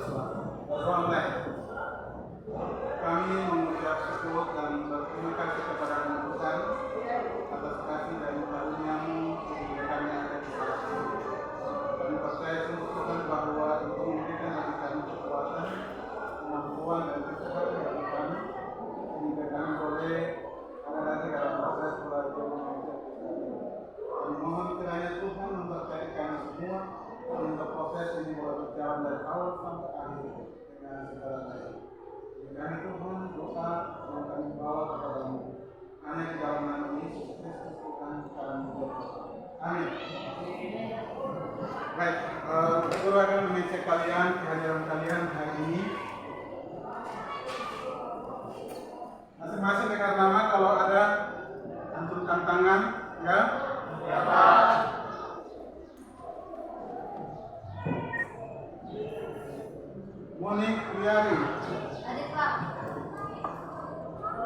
online. Kami mengucap syukur dan berterima kasih kepada Tuhan atas kasih dan karunia-Mu sehingga kami ada di sini. Kami percaya sungguh-sungguh bahwa Engkau memberikan bagi kami kekuatan, kemampuan dan kesehatan bagi kami sehingga kami boleh ada lagi dalam proses belajar mengajar kita. Kami mohon kiranya Tuhan memberkati kami semua sehingga proses ini boleh berjalan dari awal sampai akhir dengan segala baik. Kami Tuhan doa yang kami bawa kepada-Mu hanya di dalam nama Yesus Kristus Tuhan kami berdoa. Amin. Baik, kita akan mengecek kalian kehadiran kalian hari ini. Masing-masing dekat nama kalau ada cantumkan tangan, ya. Ya, Pak. Monik Wiyari. Adik, Pak.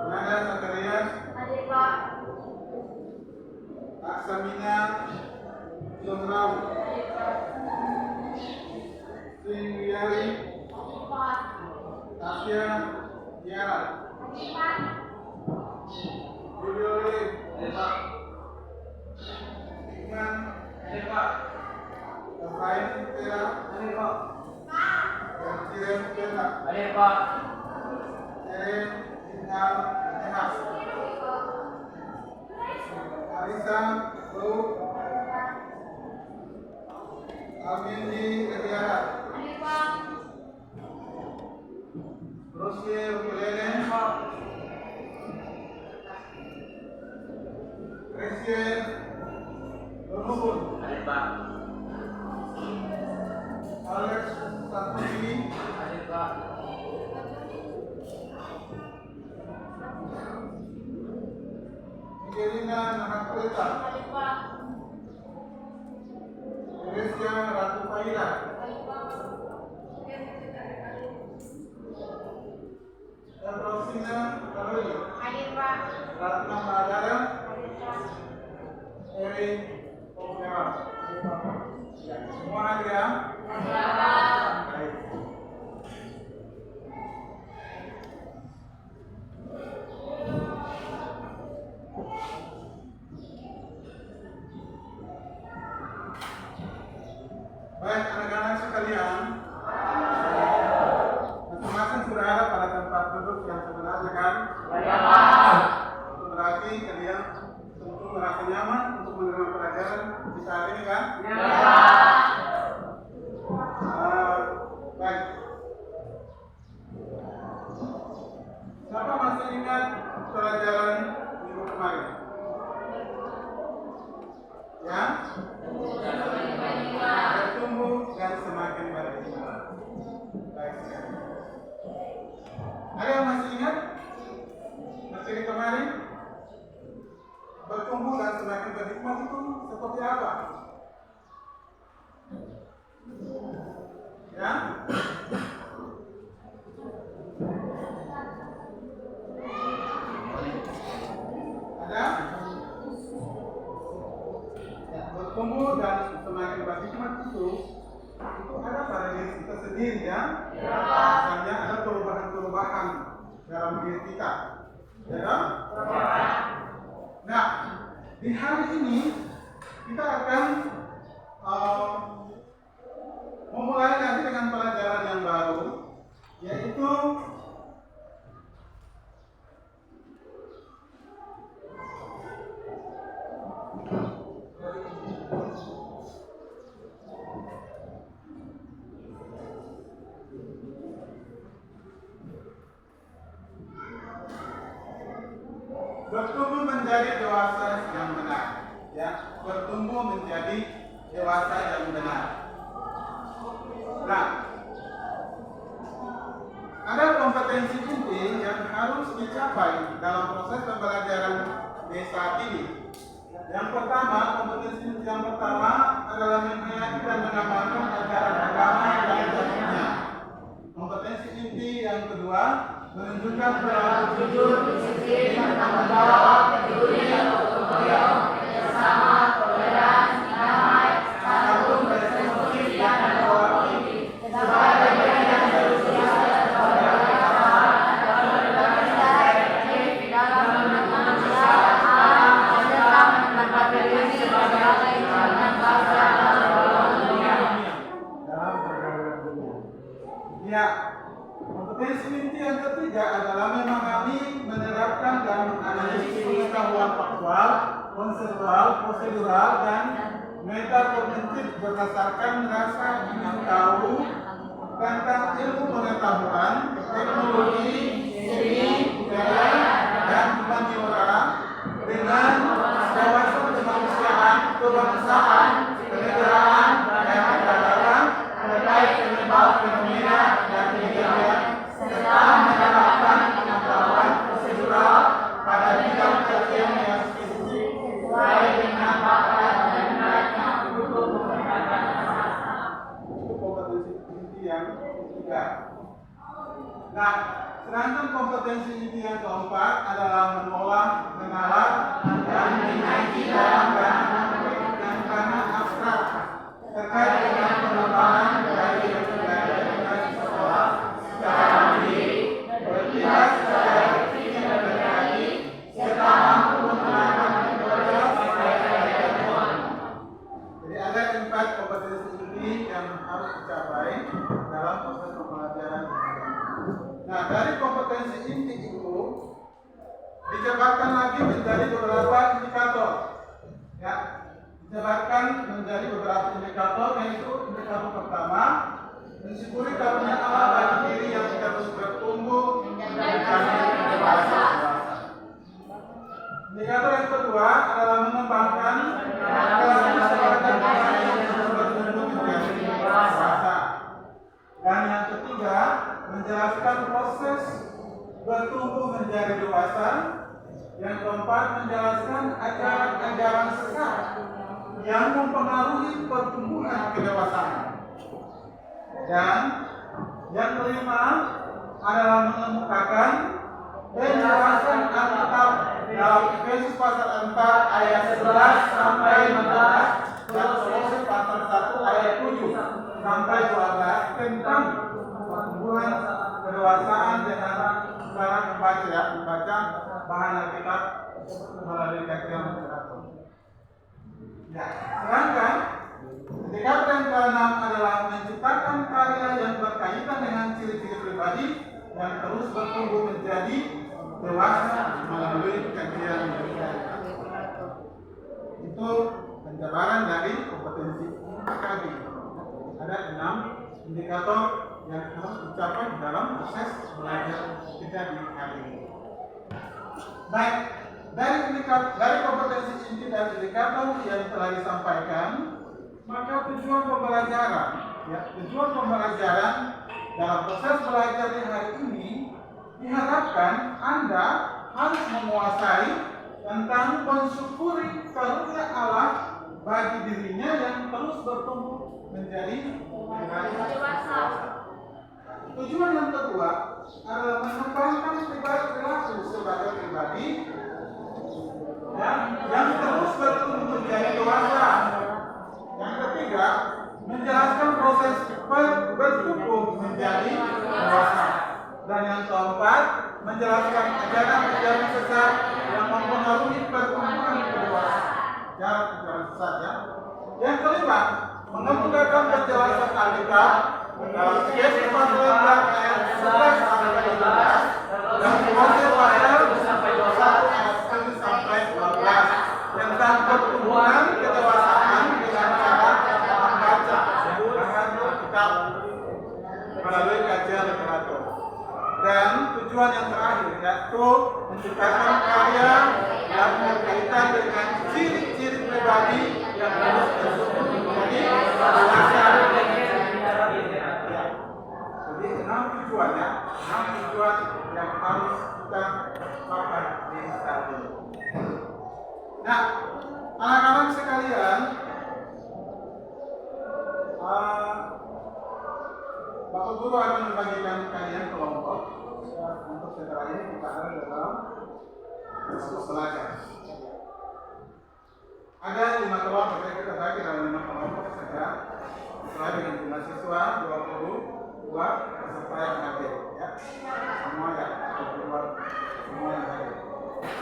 Naga Sakarias. Adik, Pak. Aksamina Jomrau. Adik, Pak. Sing Wiyari. Adik, Pak. Tasya Tiara. Adik, Pak. Julioli. Adik, Pak. Ikman. Adik, Pak. Rafael Tera. Adik, Pak. Kirim Tera. Adik, Pak. Kirim Inhal Tehas. Arisa Bro. Almindi Ketiara. Adik, Pak. Rosie Rukulele. Resien Lomukun. Adik, Pak. Alex Saturi. Adik, Pak. Angelina Nahakuleta. Adik, Pak. Teresia Ratu Paila. Adik, Pak. Rosina Karoli. Adik, Pak. Ratna Madara. Adik, Pak. Erin Omewa. Semua hadir ya? Ya, Pak. Baik. Baik, anak-anak sekalian, masing-masing sudah ada pada tempat duduk yang sebenarnya kan? Ya, Pak. Itu berarti kalian tentu merasa nyaman untuk menerima pelajaran di saat ini kan? Ya, Pak. Baik. Siapa masih ingat pelajaran minggu kemarin? Ya? Bertumbuh dan semakin beriman. Baik sekali. Ada yang masih ingat materi kemarin? Bertumbuh dan semakin berhikmat itu seperti apa? Ya? Ada? Ya, bertumbuh dan semakin berhikmat itu ada pada diri kita sendiri ya. Misalnya ada perubahan-perubahan dalam diri kita. Ya kan? Nah, di hari ini kita akan memulai nanti dengan pelajaran yang baru, yaitu bertumbuh menjadi dewasa yang benar. Ya, bertumbuh menjadi dewasa yang benar. Nah, ada kompetensi inti yang harus dicapai dalam proses pembelajaran di saat ini. Yang pertama, kompetensi inti yang pertama adalah menghayati dan mengamalkan ajaran agama yang sepenuhnya. Kompetensi inti yang kedua, menunjukkan perilaku jujur, disiplin, bertanggung jawab, peduli, dan gotong royong, kerjasama, toleransi, damai, santun, bersensitif, dan berwarna sebagai bagian Ya, kompetensi inti yang ketiga adalah memahami, menerapkan dan menganalisis pengetahuan faktual, konseptual, prosedural, dan metakognitif berdasarkan rasa ingin tahu tentang ilmu pengetahuan, teknologi, seni, budaya, dan humaniora dengan wawasan kemanusiaan, kebangsaan, kenegaraan, dan keadaban terkait penyebab fenomena dan kejadian serta menerapkan pengetahuan prosedural pada bidang kajian yang spesifik sesuai dengan bakat dan minatnya untuk meningkatkan kesehatan. Itu kompetensi inti yang ketiga. Nah, sedangkan kompetensi inti yang keempat adalah mengolah, menalar, dan mengaji dalam ranah abstrak terkait dengan pengembangan dari edukasi sekolah secara mandiri, bertindak secara efektif dan berhati, serta mampu menggunakan metode pembelajaran. Jadi ada 4 kompetensi inti yang harus dicapai dalam proses pembelajaran. Nah, dari kompetensi inti itu dijabarkan lagi menjadi beberapa indikator. Ya, dijabarkan menjadi beberapa indikator, yaitu indikator pertama, mensyukuri karunia Allah bagi diri yang terus bertumbuh menjadi dewasa. Indikator yang kedua adalah mengembangkan kesehatan yang terus bertumbuh menjadi dewasa. Dan yang ketiga, menjelaskan proses bertumbuh menjadi dewasa. Yang keempat, menjelaskan ajaran-ajaran sesat yang mempengaruhi pertumbuhan kedewasaan. Dan yang kelima adalah mengemukakan penjelasan Alkitab dalam Efesus pasal 4 ayat 11 sampai 15 dan Kolose pasal 1 ayat 7 sampai 12 tentang pertumbuhan kedewasaan dengan cara membaca bahan Alkitab melalui kajian literatur. Ya, sedangkan indikator yang keenam adalah menciptakan karya yang berkaitan dengan ciri-ciri pribadi yang terus bertumbuh menjadi dewasa melalui kajian literatur. Itu penjabaran dari kompetensi tadi. Ada 6 indikator yang harus dicapai dalam proses belajar kita di hari ini. Baik, dari kompetensi inti dan indikator yang telah disampaikan, maka tujuan pembelajaran dalam proses belajar di hari ini diharapkan Anda harus menguasai tentang mensyukuri karunia Allah bagi dirinya yang terus bertumbuh menjadi dewasa. Tujuan yang kedua adalah mengembangkan perilaku sebagai pribadi yang terus bertumbuh menjadi dewasa. Yang ketiga, menjelaskan proses bertumbuh menjadi dewasa. Dan yang keempat, menjelaskan ajaran-ajaran sesat yang mempengaruhi pertumbuhan kedewasaan. Ajaran sesat, ya. Yang kelima, mengemukakan penjelasan Alkitab dalam Efesus pasal 4 ayat 11 sampai 12 dan Kolose pasal 1 ayat 1 sampai 12 tentang pertumbuhan kedewasaan dengan cara membaca bahan Alkitab melalui kajian literatur. Dan tujuan yang terakhir yaitu menciptakan karya yang berkaitan dengan ciri-ciri pribadi yang harus bertumbuh menjadi dewasa. Jadi 6 tujuannya, 6 tujuan yang harus kita pakai di studi. Nah, anak-anak sekalian, Bapak Guru akan membagikan kalian kelompok untuk setelah ini kita ada dalam proses belajar. Ada 5 kelompok, kita bagi dalam 5 kelompok saja sesuai dengan jumlah siswa 22 peserta yang hadir, ya. Semua ya, 22 semua yang hadir.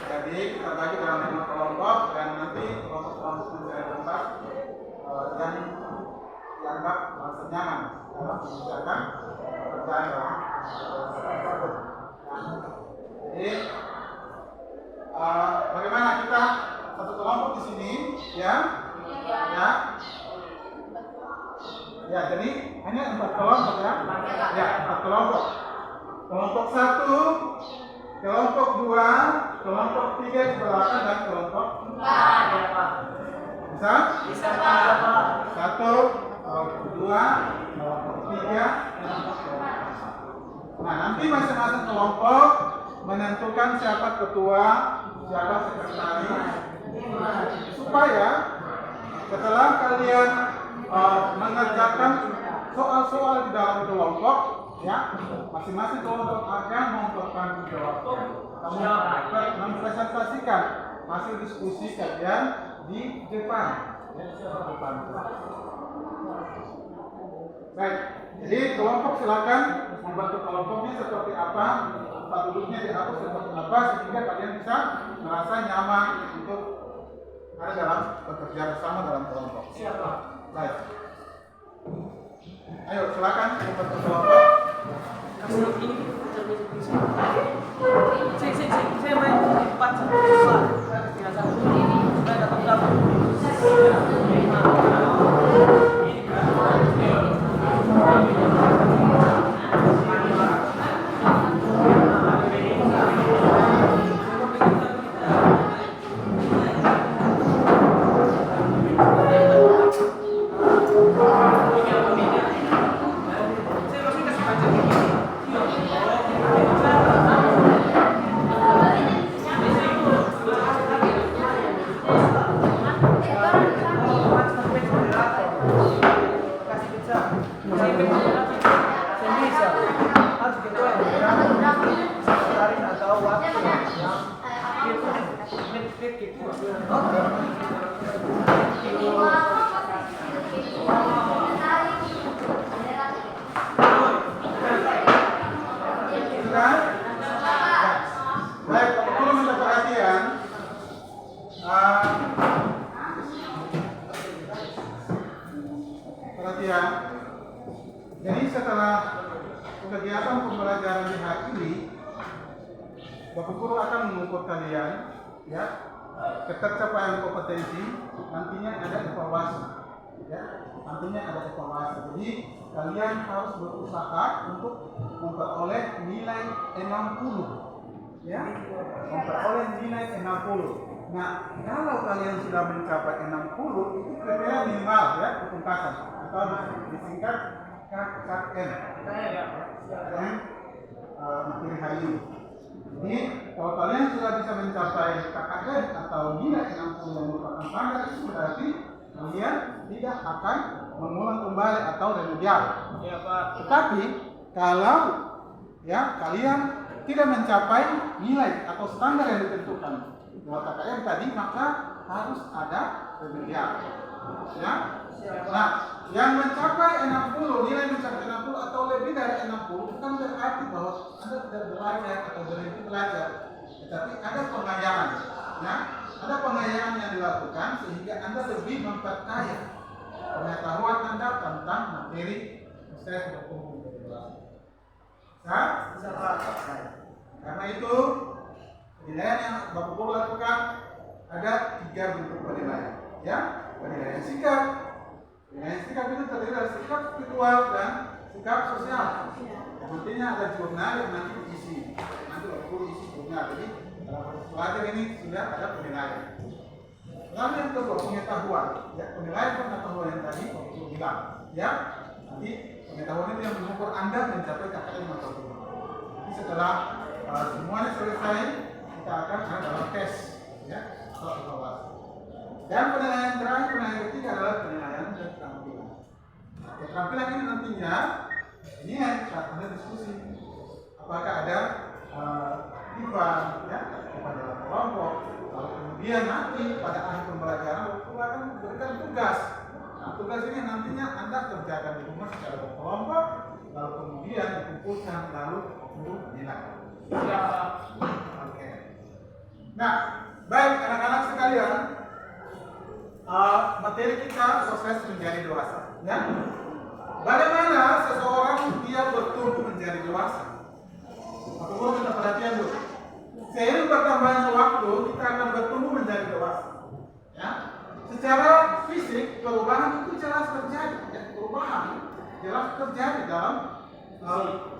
Jadi kita bagi dalam 5 kelompok dan nanti kelompok-kelompok mencari tempat yang dianggap merasa nyaman dalam membicarakan bercanda. Jadi bagaimana kita satu kelompok di sini, ya? Ya, jadi hanya 4 kelompok ya? Ya, 4 kelompok. Kelompok 1, kelompok 2, kelompok 3 di belakang dan kelompok 4. Bisa? Bisa, Pak. 1, kelompok 2, kelompok 3, kelompok 4. Nah, nanti masing-masing kelompok menentukan siapa ketua, siapa sekretaris, supaya setelah kalian mengerjakan soal-soal di dalam kelompok, ya, masing-masing kelompok akan mempertanggungjawabkan, mempresentasikan hasil diskusi kalian di depan, ya, di depan. Baik, jadi kelompok silakan membantu kelompoknya seperti apa, tempat duduknya diatur seperti apa, sehingga kalian bisa merasa nyaman untuk ada dalam bekerja bersama dalam kelompok. Siapa? Baik. Ayo silakan membantu kelompok. Kasih ini. Saya main 4 1 2. Tinggal 1. Saya dapat berapa? Baik, perlu minta perhatian. Perhatian. Jadi setelah kegiatan pembelajaran di hari ini, Bapak Guru akan mengukur kalian, ya, ketercapaian kompetensi. Nantinya ada evaluasi, ya. Nantinya ada evaluasi. Jadi kalian harus berusaha untuk memperoleh nilai 60, ya, memperoleh nilai 60. Nah, kalau kalian sudah mencapai 60, itu kriteria minimal, ya, pungkasan atau disingkat KKM, KKM materi hari ini. Jadi kalau kalian sudah bisa mencapai KKM atau nilai 60 yang merupakan standar, itu berarti kalian tidak akan mengulang kembali atau remedial. Ya, Pak. Tetapi kalau, ya, kalian tidak mencapai nilai atau standar yang ditentukan dalam KKM tadi, maka harus ada remedial. Ya. Nah, yang mencapai 60, nilai mencapai 60 atau lebih dari 60 bukan berarti bahwa Anda tidak belajar atau berhenti belajar, tetapi ada pengayaan, ya, ada pengayaan yang dilakukan sehingga Anda lebih memperkaya pengetahuan Anda tentang materi proses hukum regulasi. Karena itu penilaian yang Bapak Guru lakukan ada 3 bentuk penilaian, ya. Penilaian sikap. Penilaian sikap itu terdiri dari sikap spiritual dan sikap sosial. Nantinya ada jurnal yang nanti diisi. Nanti Bapak Guru isi jurnal. Jadi dalam proses belajar ini sudah ada penilaian. Lalu yang kedua, pengetahuan. Ya, penilaian pengetahuan yang tadi Bapak Guru bilang, ya. Nanti pengetahuan itu yang mengukur Anda mencapai KKM atau tidak. Jadi setelah semuanya selesai, kita akan ada dalam tes, ya, atau evaluasi. Dan penilaian terakhir, penilaian ketiga adalah penilaian keterampilan. Nah, keterampilan ini nantinya ini saat Anda diskusi, apakah ada event, ya, pada kelompok. Lalu kemudian nanti pada akhir pembelajaran Bapak akan memberikan tugas. Nah, tugas ini nantinya Anda kerjakan di rumah secara berkelompok, lalu kemudian dikumpulkan lalu untuk dinilai. Oke. Nah, baik anak-anak sekalian, materi kita proses menjadi dewasa. Ya, bagaimana seseorang dia bertumbuh menjadi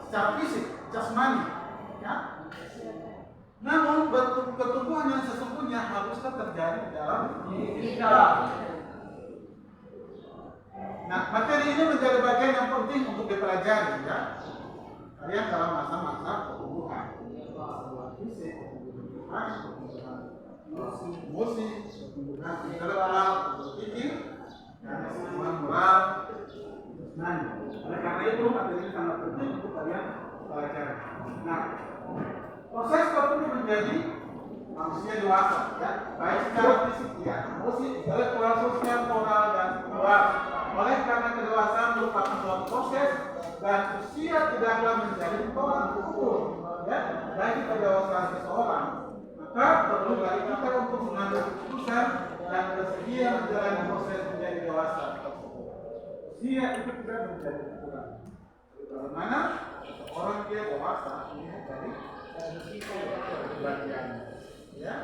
secara fisik, jasmani, ya. Namun pertumbuhan yang sesungguhnya haruslah terjadi di dalam diri kita. Nah, materi ini menjadi bagian yang penting untuk dipelajari, ya. Kalian dalam masa-masa pertumbuhan, pertumbuhan fisik, pertumbuhan emosi, pertumbuhan intelektual, berpikir, dan pertumbuhan moral. Nah, oleh karena itu materi ini sangat penting untuk kalian pelajari. Nah, proses pertumbuhan menjadi manusia dewasa, ya, baik secara fisik, ya, emosi, intelektual, sosial, moral, dan spiritual. Oleh karena kedewasaan merupakan suatu proses dan usia tidaklah menjadi tolak ukur, ya, bagi kedewasaan seseorang. Maka perlu bagi kita untuk mengambil keputusan dan bersedia menjalani proses menjadi dewasa. Usia itu tidak menjadi ukuran. Bagaimana seorang dia dewasa ini dari bagian, ya.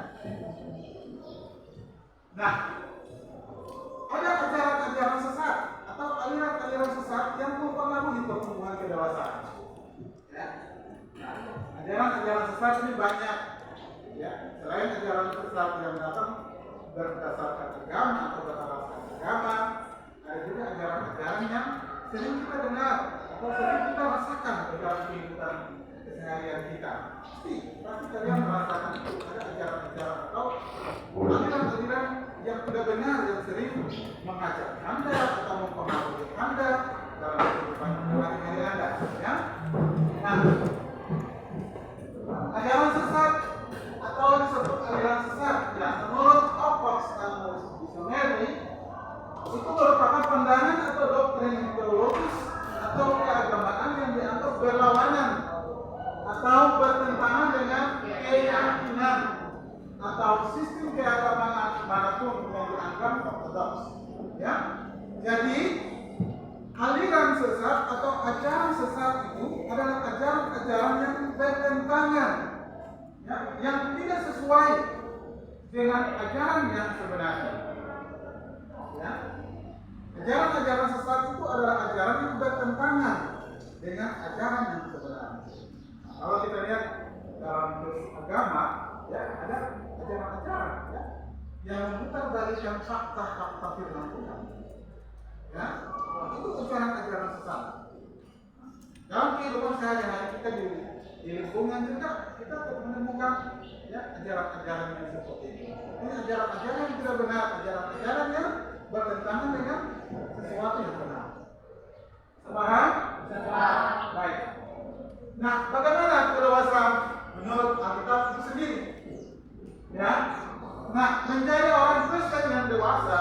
Nah, ada ajaran-ajaran sesat atau aliran-aliran sesat yang mempengaruhi pertumbuhan kedewasaan. Ya. Ajaran-ajaran sesat ini banyak. Ya, selain ajaran sesat yang datang berdasarkan agama atau berdasarkan agama, ada juga ajaran-ajaran yang sering kita dengar atau sering kita rasakan di dalam kehidupan keseharian kita. Pasti kalian merasakan itu ada ajaran-ajaran atau aliran-aliran yang tidak benar yang sering mengajak Anda atau mempengaruhi Anda dalam kehidupan sehari-hari Anda. Ya? Nah, ajaran sesat atau disebut aliran sesat, ya, menurut Oxford Standard Dictionary itu merupakan pandangan atau doktrin teologis atau keagamaan yang dianggap berlawanan atau bertentangan dengan keyakinan atau sistem keagamaan manapun yang dianggap ortodoks. Ya, jadi aliran sesat atau ajaran sesat itu adalah ajaran-ajaran yang bertentangan, ya, yang tidak sesuai dengan ajaran yang sebenarnya. Ya. Ajaran-ajaran sesat itu adalah ajaran yang bertentangan dengan ajaran yang sebenarnya. Kalau kita lihat dalam agama, ya, ada ajaran-ajaran, ya, yang memutarbalikkan fakta-fakta firman Tuhan. Ya, itu ajaran-ajaran sesat. Dalam kehidupan sehari-hari kita di lingkungan juga kita menemukan, ya, ajaran-ajaran yang seperti ini. Ini ajaran-ajaran yang tidak benar, ajaran-ajaran yang bertentangan dengan sesuatu yang benar. Paham? Baik. Nah, bagaimana kedewasaan menurut Alkitab itu sendiri? Ya. Nah, menjadi orang Kristen yang dewasa,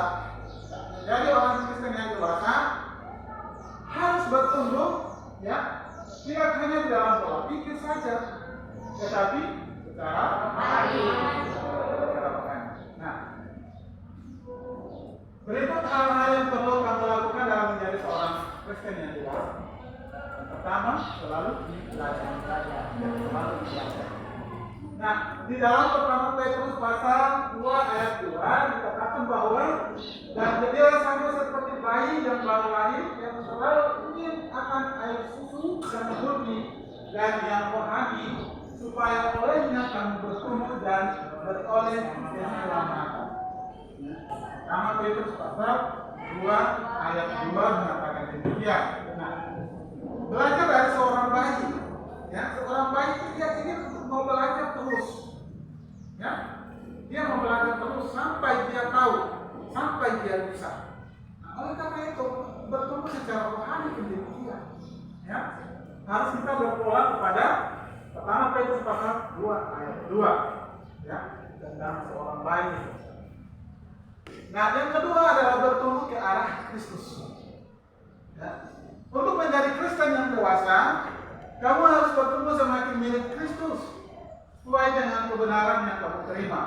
harus bertumbuh, ya, tidak hanya di dalam pola pikir saja, tetapi secara rohani. Nah, berikut hal-hal yang perlu kamu lakukan dalam menjadi seorang Kristen yang dewasa. Pertama, selalu belajar. Nah, di dalam pertama Petrus pasal 2 ayat 2 dikatakan bahwa dan jadilah sama seperti bayi yang baru lahir yang selalu ingin akan air susu yang murni dan yang rohani supaya olehnya kamu bertumbuh dan beroleh keselamatan. Pertama Petrus pasal 2 ayat 2 mengatakan demikian. Nah, belajar dari seorang bayi, ya, seorang bayi itu dia ingin mau belajar terus, ya, dia mau belajar terus sampai dia tahu, sampai dia bisa. Nah, oleh karena itu bertumbuh secara rohani menjadi dia, ya, harus kita berpola kepada pertama Petrus pasal 2 ayat 2, ya, tentang seorang bayi. Nah, yang kedua adalah bertumbuh ke arah Kristus. Ya. Untuk menjadi Kristen yang dewasa, kamu harus bertumbuh semakin mirip Kristus sesuai dengan kebenaran yang kamu terima.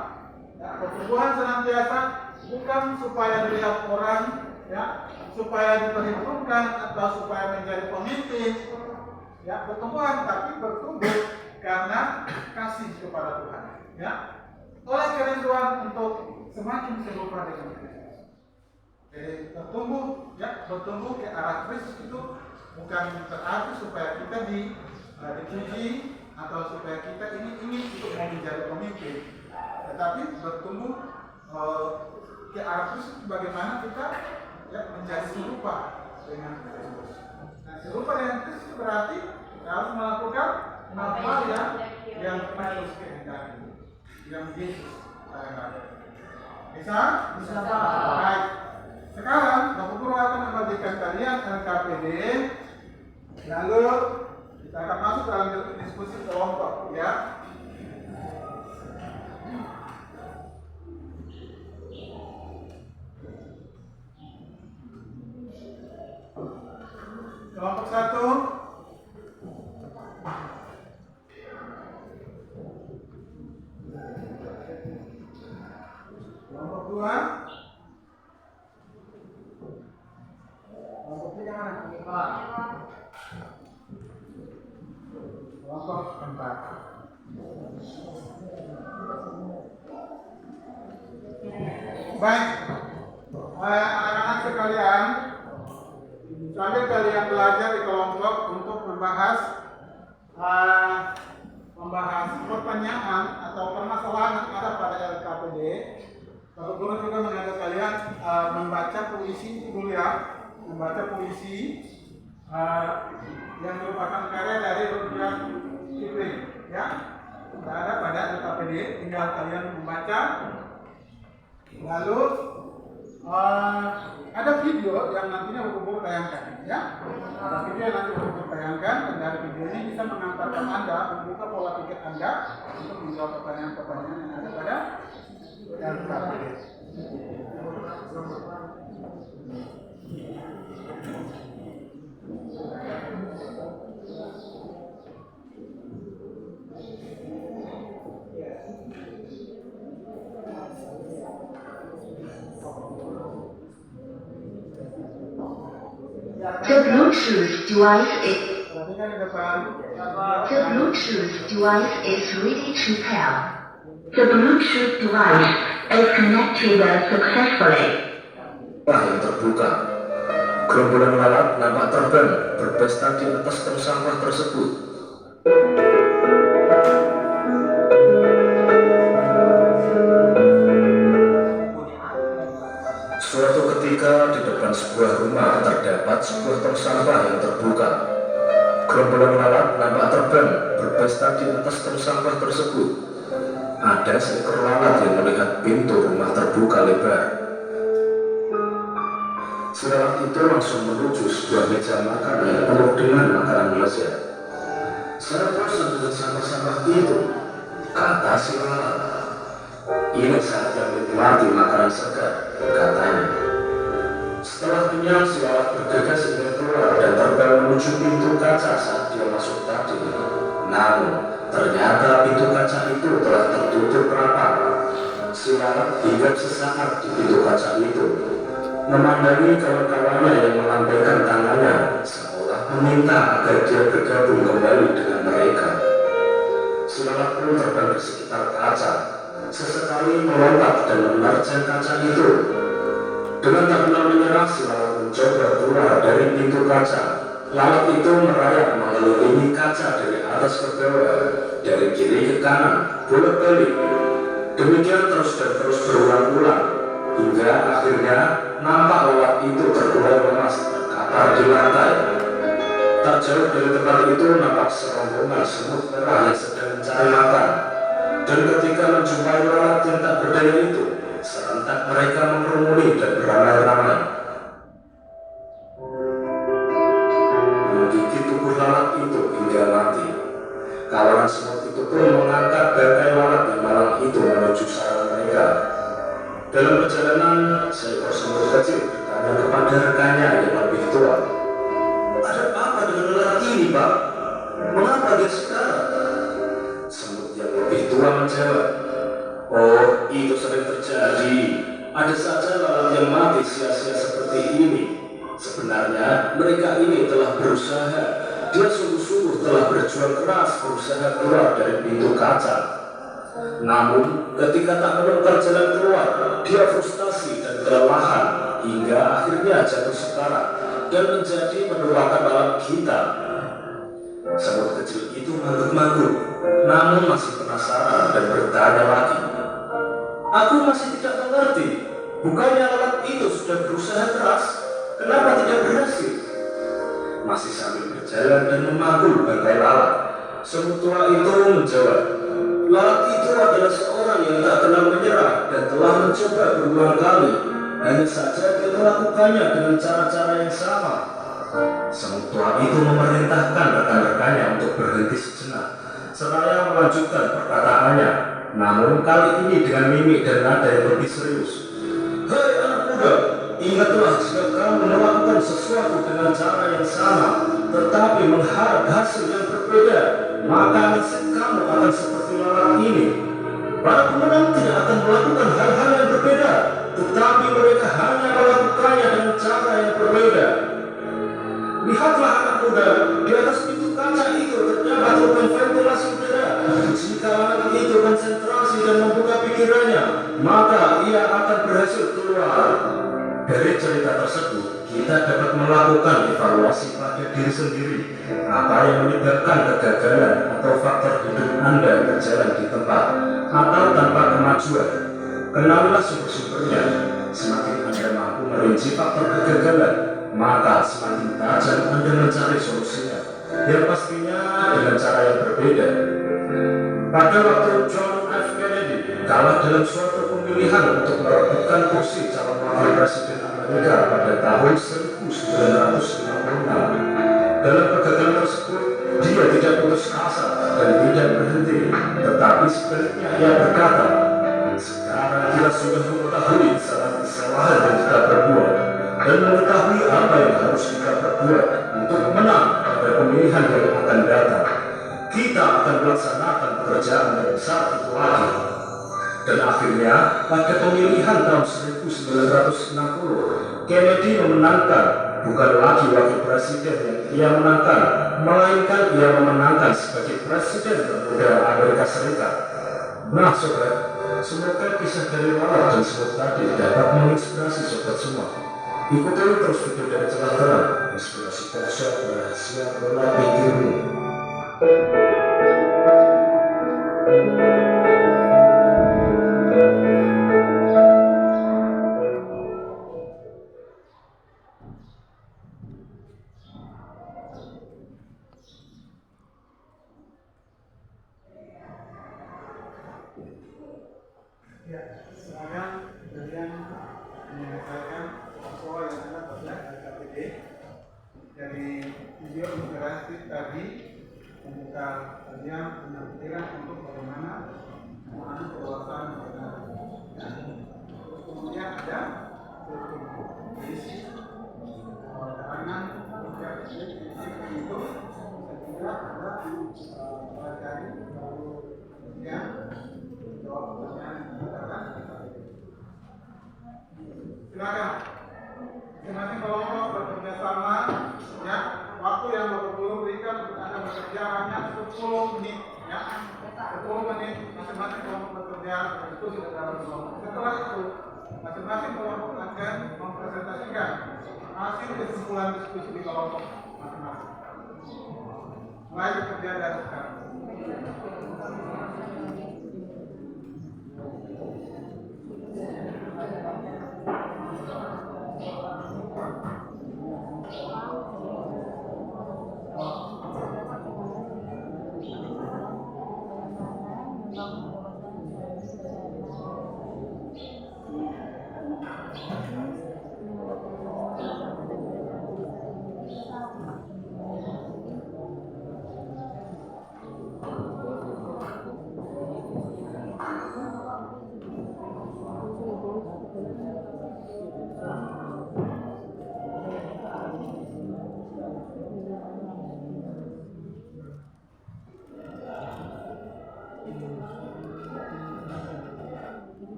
Ya, pertumbuhan senantiasa bukan supaya dilihat orang, ya, supaya diperhitungkan atau supaya menjadi pemimpin, ya, pertumbuhan, tapi bertumbuh karena kasih kepada Tuhan, ya, oleh kerinduan untuk semakin serupa dengan Kristus. Jadi bertumbuh, ya, bertumbuh ke arah Kristus itu bukan berarti supaya kita dipuji atau supaya kita ini ingin untuk mau menjadi pemimpin, tetapi bertumbuh ke arah Kristus bagaimana kita ya, menjadi serupa dengan Kristus. Nah, serupa dengan Kristus berarti kita harus melakukan hal yang Kristus kehendaki, yang Yesus kehendaki. Bisa? Bisa Pak. Baik. Sekarang Bapak Guru akan membagikan kalian LKPD, lalu kita akan masuk dalam diskusi kelompok ya. Kelompok 1. Kelompok 2. Kelompok 3 mana? Kelompok 4. Baik, anak-anak sekalian, sambil kalian belajar di kelompok untuk membahas pertanyaan atau permasalahan yang ada pada LKPD, Bapak Guru juga mengajak kalian membaca puisi itu dulu ya, membaca puisi yang merupakan karya dari Rudyard Kipling ya. Tidak ada pada LKPD, tinggal kalian membaca. Lalu ada video yang nantinya Bapak Guru tayangkan ya. Ada video yang nanti Bapak Guru tayangkan, dan dari video ini bisa mengantarkan Anda membuka pola pikir Anda untuk menjawab pertanyaan-pertanyaan yang ada pada LKPD. The Bluetooth device is Perhatikan di depan. the Bluetooth device is ready to pair. The Bluetooth device is connected successfully. Yang terbuka. Gerombolan lalat nampak terbang berpesta di atas tong sampah tersebut. Suatu ketika di depan sebuah rumah terdapat sebuah tong sampah yang terbuka. Gerombolan lalat nampak terbang berpesta di atas tong sampah tersebut. Ada seekor lalat yang melihat pintu rumah terbuka lebar. Si lalat itu langsung menuju sebuah meja makan yang penuh dengan makanan lezat. Saya bosan dengan sampah-sampah itu, kata si lalat. Ini saatnya menikmati makanan segar, katanya. Setelah kenyang, si lalat bergegas ingin keluar dan terbang menuju pintu kaca saat dia masuk tadi. Namun, ternyata pintu kaca itu telah tertutup rapat. Si lalat hinggap sesaat di pintu kaca itu, memandangi kawan-kawannya yang melambaikan tangannya seolah meminta agar dia bergabung kembali dengan mereka. Si lalat pun terbang di sekitar kaca, sesekali melompat dan menerjang kaca itu. Dengan tak kenal menyerah, si lalat mencoba keluar dari pintu kaca. Lalat itu merayap mengelilingi kaca dari atas ke bawah, dari kiri ke kanan, bolak-balik. Demikian terus dan terus berulang-ulang, hingga akhirnya nampak lalat itu terkulai lemas terkapar di lantai. Tak jauh dari tempat itu nampak serombongan semut merah yang sedang mencari makan. Dan ketika menjumpai lalat yang tak berdaya itu, serentak mereka mengerumuni dan beramai-ramai. Menggigit tubuh lalat itu hingga mati. Kawanan semut itu pun mengangkat bangkai lalat yang malang itu menuju sarang mereka. Dalam perjalanan, seekor semut kecil bertanya kepada rekannya yang lebih tua, "Ada apa dengan lalat ini, Pak? Mengapa dia sekarang?" Semut yang lebih tua menjawab, "Oh, itu sering terjadi. Ada saja lalat yang mati sia-sia seperti ini. Sebenarnya mereka ini telah berusaha. Dia sungguh-sungguh telah berjuang keras berusaha keluar dari pintu kaca. Namun, ketika tak menemukan jalan keluar, dia frustasi dan kelelahan hingga akhirnya jatuh sekarat dan menjadi merupakan lalat hitam. Semut kecil itu manggut-manggut, namun masih penasaran dan bertanya lagi. Aku masih tidak mengerti. Bukannya lalat itu sudah berusaha keras, kenapa tidak berhasil? Masih sambil berjalan dan memanggul bangkai lalat, semut tua itu menjawab, lalat itu adalah seorang yang tak kenal menyerah dan telah mencoba berulang kali. Hanya saja dia melakukannya dengan cara-cara yang sama. Semut tua itu memerintahkan rekan-rekannya untuk berhenti sejenak, seraya melanjutkan perkataannya, namun kali ini dengan mimik dan nada yang lebih serius. Hai anak muda, ingatlah jika kamu melakukan sesuatu dengan cara yang sama, tetapi mengharap hasil yang berbeda, maka nasib kamu akan seperti lalat ini. Para pemenang tidak akan melakukan hal-hal yang berbeda, tetapi mereka hanya melakukannya dengan cara yang berbeda. Lihatlah anak muda, di atas pintu kaca itu terdapat lubang ventilasi udara. Jika anak itu konsentrasi dan membuka pikirannya, maka ia akan berhasil keluar. Dari cerita tersebut, kita dapat melakukan evaluasi pada diri sendiri. Apa yang menyebabkan kegagalan atau faktor hidup Anda berjalan di tempat atau tanpa kemajuan. Kenalilah sumber-sumbernya. Semakin Anda mampu merinci faktor kegagalan, maka semakin tajam Anda mencari solusinya, yang pastinya dengan cara yang berbeda. Pada waktu John F. Kennedy kalah dalam suatu pemilihan untuk merebutkan kursi calon wakil presiden Amerika pada tahun 1956. Dalam kegagalan tersebut, dia tidak putus asa dan tidak berhenti, tetapi sebaliknya ia berkata, sekarang kita sudah mengetahui kesalahan yang kita perbuat dan mengetahui apa yang harus kita perbuat untuk menang pada pemilihan yang akan datang. Kita akan melaksanakan pekerjaan yang besar itu lagi. Dan akhirnya pada pemilihan tahun 1960, Kennedy memenangkan. Bukan lagi wakil presiden yang ia menangkan, melainkan ia memenangkan sebagai presiden termuda Amerika Serikat. Nah sobat, semoga kisah dari lalat dan semut tadi dapat menginspirasi sobat semua. Ikuti terus video dari Celah Terang, inspirasi dahsyat rahasia bola pikirmu. Ya, sekarang kalian menyelesaikan soal yang ada pada KTD dari video interaktif tadi, membuka kalian punya pikiran untuk bagaimana memahami perluasan benar. Ya. Terus kemudian ada isi kanan juga isi itu juga ada pelajari lalu kemudian jawab pertanyaan yang dikatakan. Silakan. Masing-masing kelompok bekerja sama, ya. Waktu yang Bapak Guru berikan untuk Anda bekerja hanya 10 menit, ya. 10 menit masing-masing kelompok bekerja berdiskusi dalam kelompok. Setelah itu, masing-masing kelompok akan mempresentasikan hasil kesimpulan diskusi di kelompok masing-masing. Mulai bekerja dari sekarang.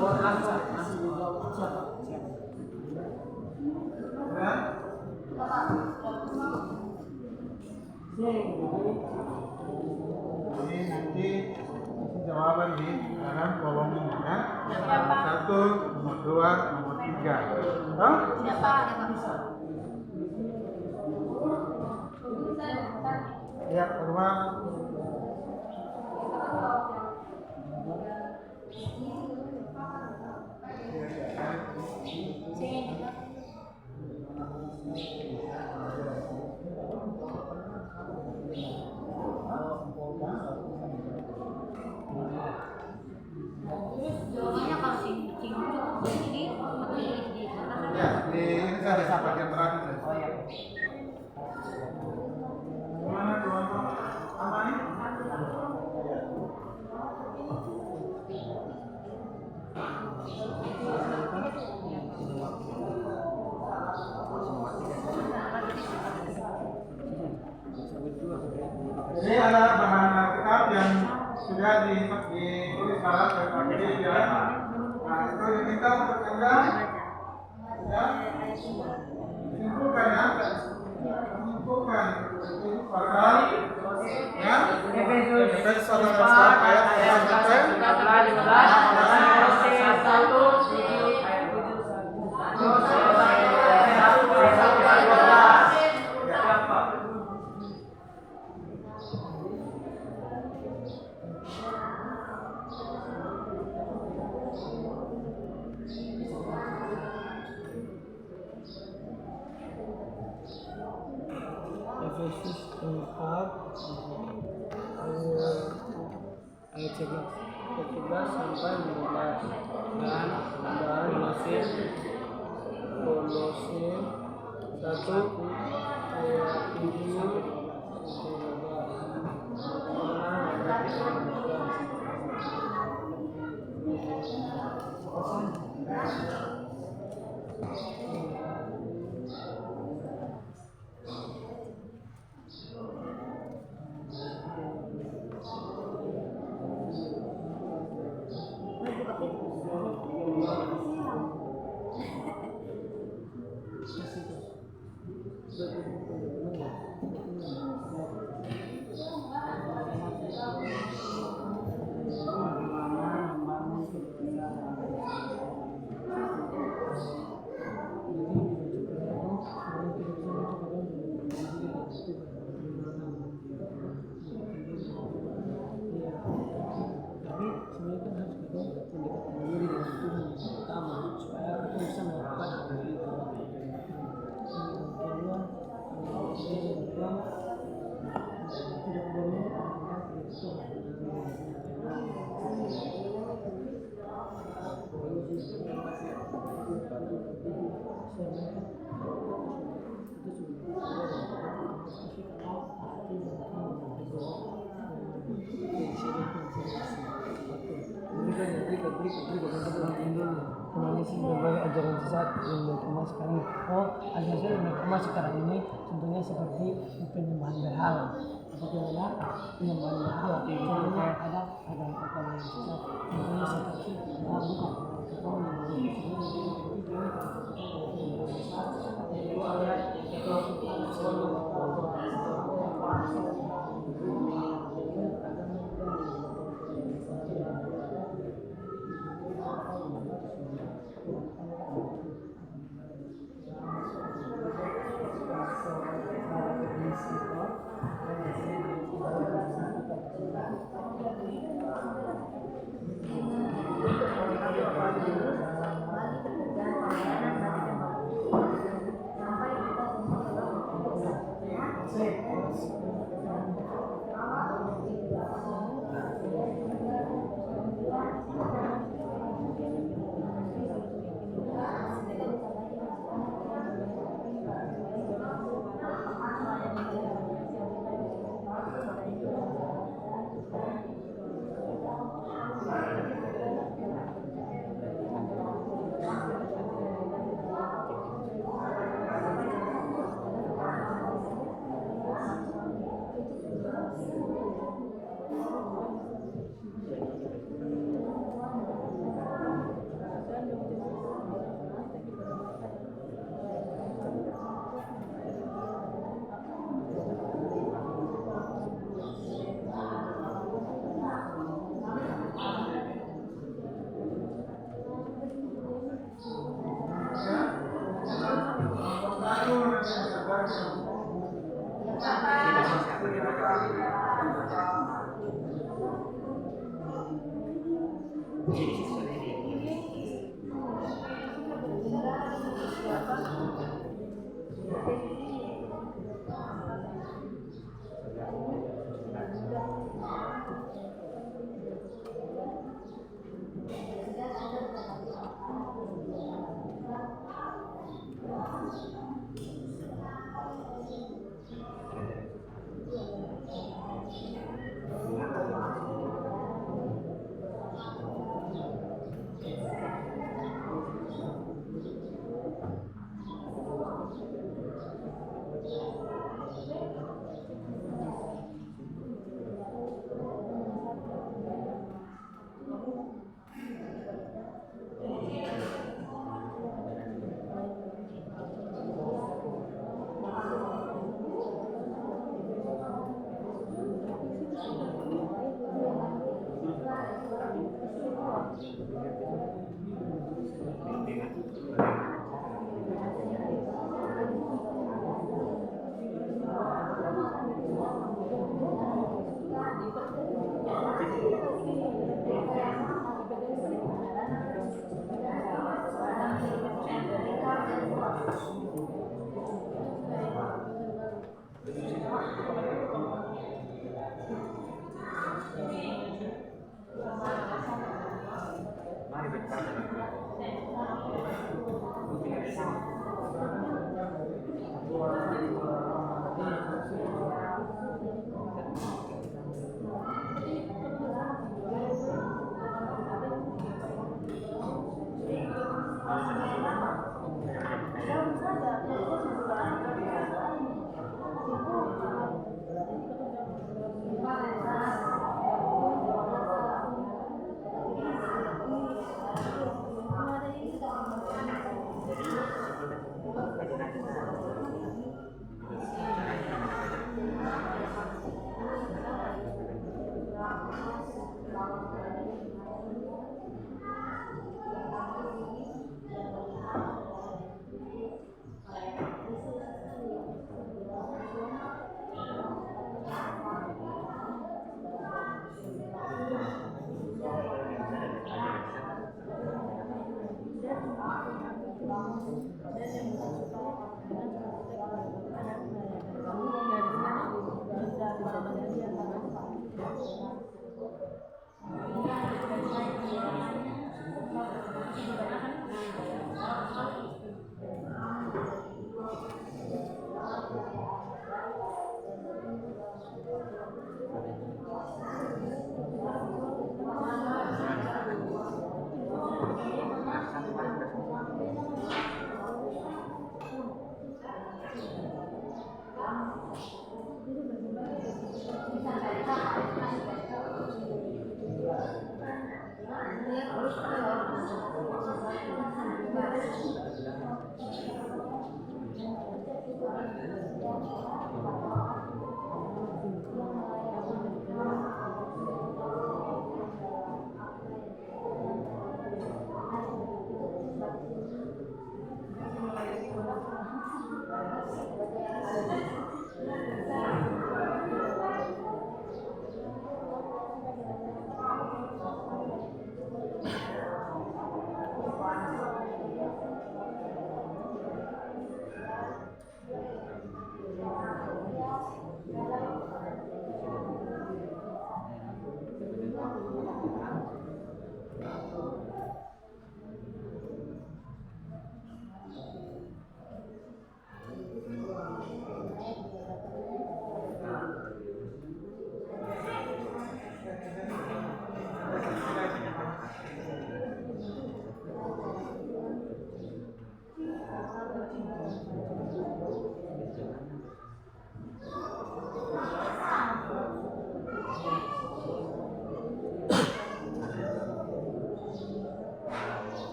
Ya? Jadi nanti jawaban di dalam kolom ini ya. Nomor 1, nomor 2, nomor 3. Oh? Ya, kedua. Jawabannya kalau cincin jadi di atas. Ya, di ini saja bagian terakhir saja. Oh ya. Gimana kelompok aman? Ini adalah bahan Alkitab yang sudah ditulis dalam Alkitab ya. Nah, itu diminta untuk Anda ya, menyimpulkan ya, menyimpulkan pasal ya, Efesus 4 ayat 1. Efesus 4 ayat 11 sampai 15 dan Kolose 1 ayat 7 berbagai ajaran sesat yang berkembang sekarang ini. Ajaran yang berkembang sekarang ini tentunya seperti penyembahan berhala. Bagaimana penyembahan berhala? Contohnya ada agama yang sesat. Tentunya seperti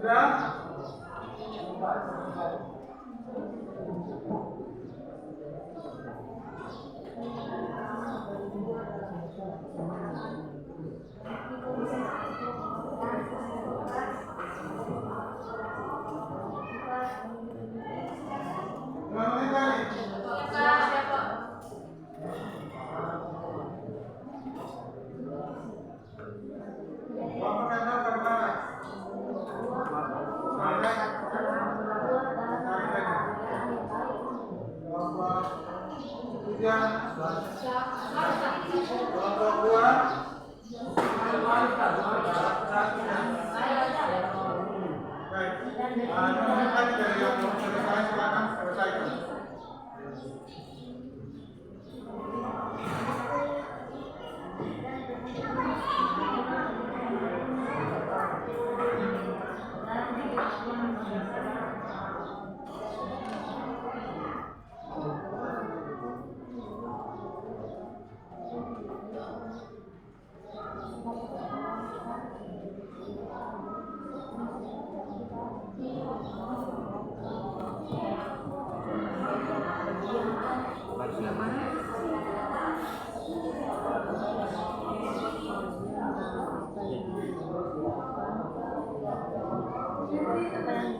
Sudah? Berapa menit lagi? 3 kelompok 2 baik. Kemudian lagi dari yang mau selesai, silakan selesaikan.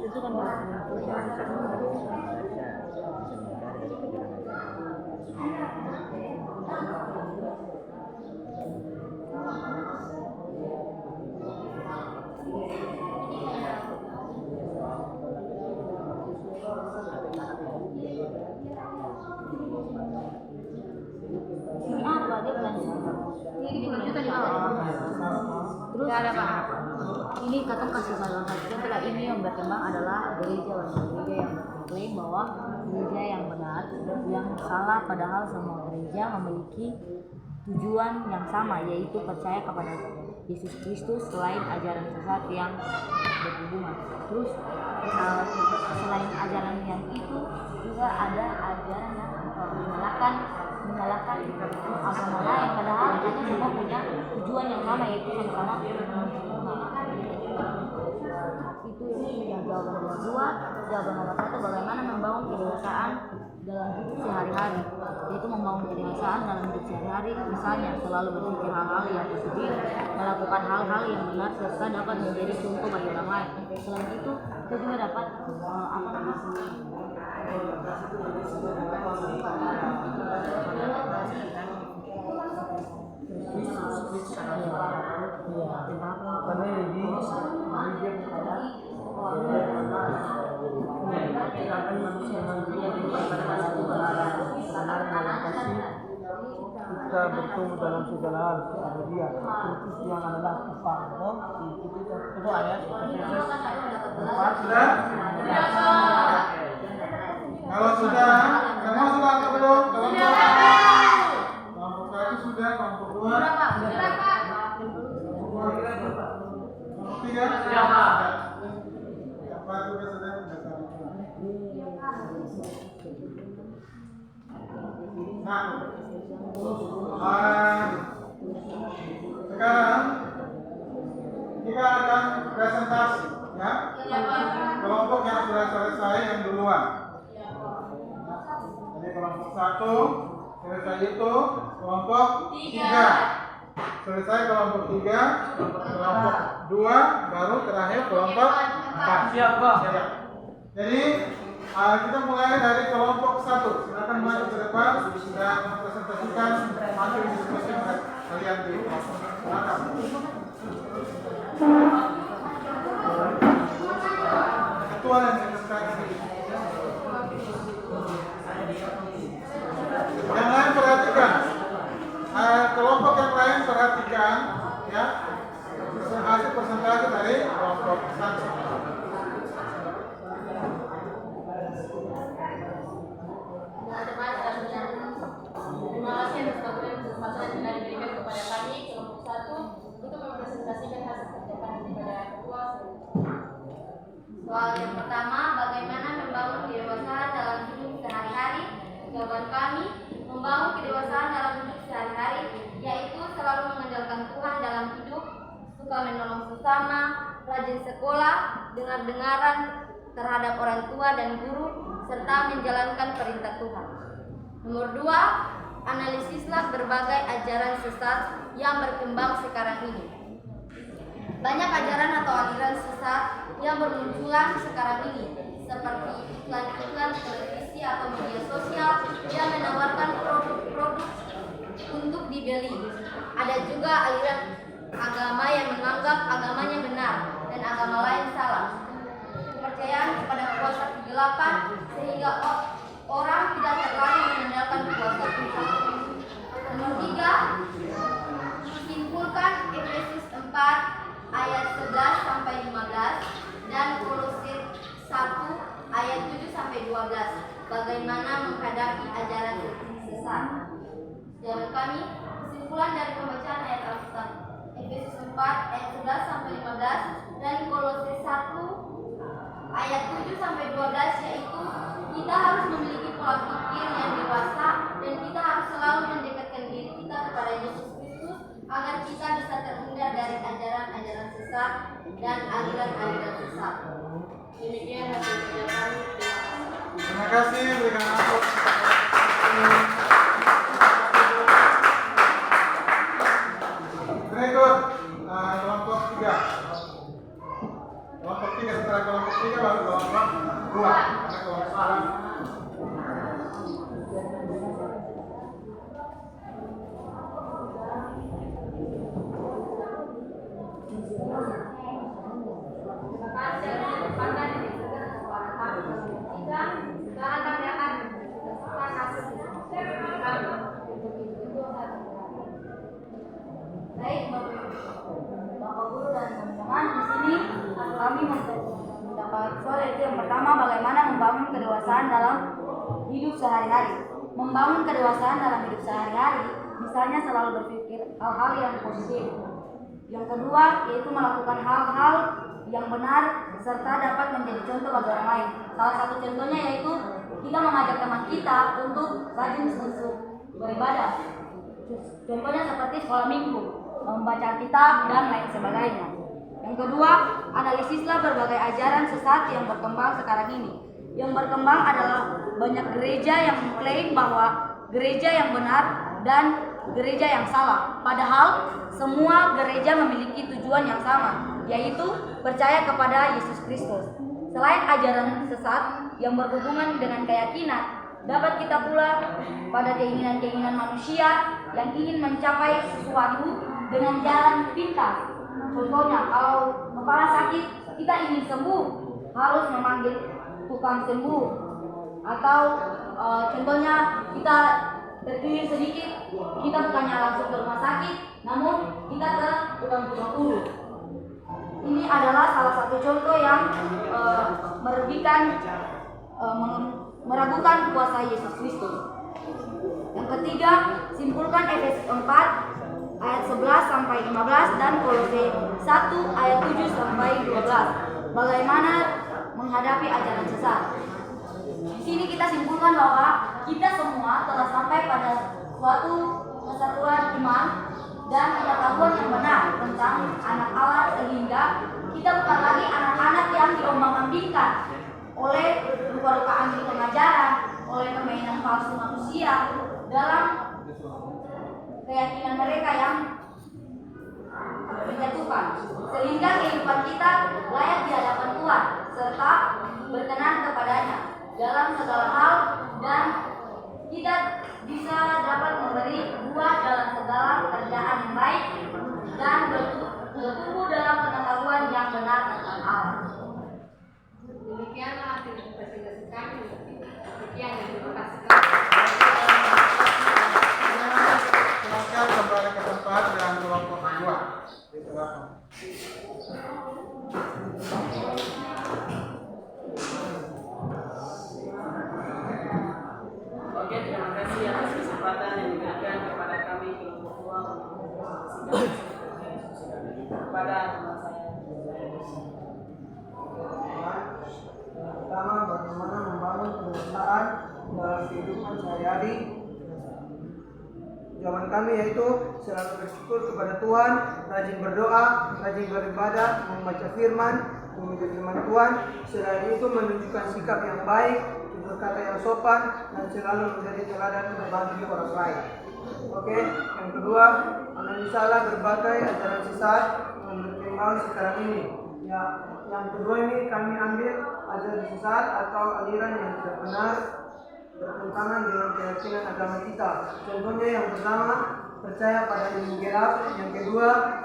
Itu kan ini apa dia bukan ini kejutan di bawah. Terus ada apa? Ini kata kasih salah satu setelah ini yang berkembang adalah gereja yang mengklaim bahwa gereja yang benar yang salah, padahal semua gereja memiliki tujuan yang sama, yaitu percaya kepada Yesus Kristus selain ajaran sesat yang berhubungan. Terus selain ajaran yang itu juga ada ajaran yang menyalahkan agama lain, padahal mereka semua punya tujuan yang sama, yaitu sama-sama itu yang jawaban nomor 2. Jawaban nomor 1, bagaimana membangun kedewasaan dalam hidup sehari-hari, yaitu membangun kedewasaan dalam hidup sehari-hari, misalnya selalu berpikir hal-hal yang positif, melakukan hal-hal yang benar serta dapat menjadi contoh bagi orang lain. Selain itu kita juga dapat kita bertemu dalam segala hal kepada Dia. Kristus yang adalah Tuhan. Itu ayat Sudah? Kalau sudah, semua sudah atau belum? Kelompok 1 sudah, kelompok 2 kelompok 3 sudah. Kelompok 4 juga sudah sama. Nah, sekarang kita akan presentasi, ya. Kelompok yang sudah selesai yang duluan. Jadi kelompok 1 selesai itu, kelompok 3 selesai, kelompok 3, kelompok 2 baru terakhir kelompok 4. Siap, Pak. Siap. Jadi kita mulai dari kelompok 1. Silakan maju ke depan dan mempresentasikan hasil diskusi kalian di kelompok. Silakan. Ketua dan sekretaris. Yang lain perhatikan. Kelompok yang lain perhatikan, ya. Hasil presentasi dari kelompok 1. Terima kasih atas waktu dan kesempatan yang telah diberikan kepada kami kelompok 1 untuk mempresentasikan hasil kerja kami kepada ketua. Soal yang pertama, bagaimana membangun kedewasaan dalam hidup sehari-hari? Jawaban kami, membangun kedewasaan dalam hidup sehari-hari yaitu selalu mengandalkan Tuhan dalam hidup, suka menolong sesama, rajin sekolah, dengar-dengaran terhadap orang tua dan guru, serta menjalankan perintah Tuhan. Nomor 2, analisislah berbagai ajaran sesat yang berkembang sekarang ini. Banyak ajaran atau aliran sesat yang bermunculan sekarang ini, seperti iklan-iklan televisi atau media sosial yang menawarkan produk-produk untuk dibeli. Ada juga aliran agama yang menganggap agamanya benar dan agama lain salah. Kepercayaan kepada kuasa kegelapan sehingga orang tidak terlalu mengandalkan kuasa Tuhan. sesat. Sejauh kami, kesimpulan dari pembacaan ayat Alkitab Efesus 4 ayat 11 sampai 15 dan Kolose 1 ayat 7 sampai 12, yaitu kita harus memiliki pola pikir yang dewasa dan kita harus selalu mendekatkan diri kita kepada Yesus Kristus agar kita bisa terhindar dari ajaran-ajaran sesat dan aliran-aliran sesat. Demikian hasil kerja kami. Terima kasih, berikan aplaus. Berikut kelompok 3. Kelompok 3, setelah kelompok 3 baru kelompok 2. Ada kelompok 4. Sekarang kami akan baik Bapak Guru dan teman-teman, di sini kami mendapat soal, yaitu yang pertama, bagaimana membangun kedewasaan dalam hidup sehari-hari. Membangun kedewasaan dalam hidup sehari-hari, misalnya selalu berpikir hal-hal yang positif. Yang kedua, yaitu melakukan hal-hal yang benar serta dapat menjadi contoh bagi orang lain. Salah satu contohnya yaitu kita mengajak teman kita untuk rajin untuk beribadah. Contohnya seperti sekolah minggu, membaca Alkitab dan lain sebagainya. Yang kedua, analisislah berbagai ajaran sesat yang berkembang sekarang ini. Yang berkembang adalah banyak gereja yang mengklaim bahwa gereja yang benar dan gereja yang salah. Padahal semua gereja memiliki tujuan yang sama, yaitu percaya kepada Yesus Kristus. Selain ajaran sesat yang berhubungan dengan keyakinan, dapat kita pula pada keinginan-keinginan manusia yang ingin mencapai sesuatu dengan jalan pintas. Contohnya, kalau kepala sakit, kita ingin sembuh, harus memanggil tukang sembuh. Atau contohnya, kita terpilih sedikit, kita bukannya langsung ke rumah sakit, namun kita ke tukang urut. Ini adalah salah satu contoh yang meragukan kuasa Yesus Kristus. Yang ketiga, simpulkan Efesus 4 ayat 11 sampai 15 dan Kolose 1 ayat 7 sampai 12. Bagaimana menghadapi ajaran sesat. Di sini kita simpulkan bahwa kita semua telah sampai pada suatu kesatuan iman dan pengetahuan yang benar tentang anak Allah, sehingga kita bukan lagi anak-anak yang diombang-ambingkan oleh rupa-rupa anti pengajaran, oleh permainan palsu manusia dalam keyakinan mereka yang menjatuhkan, sehingga kehidupan kita layak di hadapan Tuhan serta berkenan kepadanya dalam segala hal, dan kita bisa dapat memberi buah dalam segala pekerjaan yang baik dan bertumbuh dalam pengetahuan yang benar tentang Allah. Demikianlah hasil presentasi kami. Demikian yang terima Silakan kembali ke tempat dan kelompok 2. Silakan. Oke, terima kasih atas kesempatan yang diberikan kepada kami kelompok 2 untuk kepada teman saya. Pertama, bagaimana membangun kedewasaan dalam kehidupan sehari-hari. Jawaban kami yaitu selalu bersyukur kepada Tuhan, rajin berdoa, rajin beribadah, membaca firman, mengikuti firman Tuhan. Selain itu menunjukkan sikap yang baik, berkata yang sopan, dan selalu menjadi teladan bagi orang lain. Oke, yang kedua, analisalah berbagai ajaran sesat yang berkembang sekarang ini. Ya, yang kedua ini kami ambil ajaran sesat atau aliran yang tidak benar bertentangan dengan keyakinan agama kita. Contohnya yang pertama, percaya pada ilmu gelap. Yang kedua,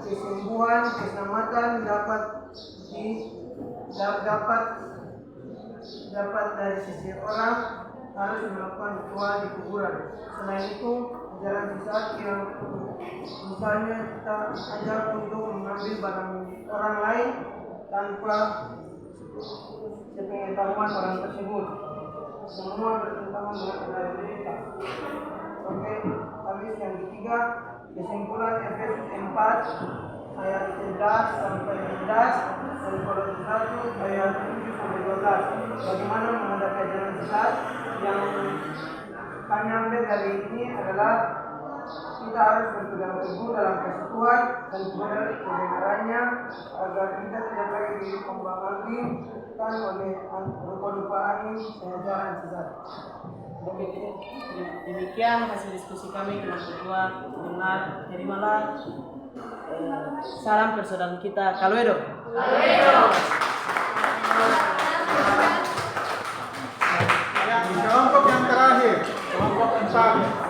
kesembuhan, keselamatan dapat dari sisi orang, harus melakukan ritual di kuburan. Selain itu, ajaran sesat yang misalnya kita ajak untuk mengambil barang orang lain tanpa sepengetahuan orang tersebut, semua bertentangan dengan agama kita. kesimpulan Efesus 4 ayat 11 sampai 16 dan Kolose 1 ayat 7 sampai 12. Bagaimana menghadapi ajaran sesat? Yang kami ambil dari ini adalah kita harus berpegang teguh dalam kesatuan dan kebenarannya agar kita tidak lagi dikembang-kembangkan oleh rupa-rupa angin ajaran sesat. Demikian hasil diskusi kami dengan ketua. Dengar, terimalah salam persaudaraan kita. Kaluedo. Ya, di kelompok yang terakhir, kelompok 4.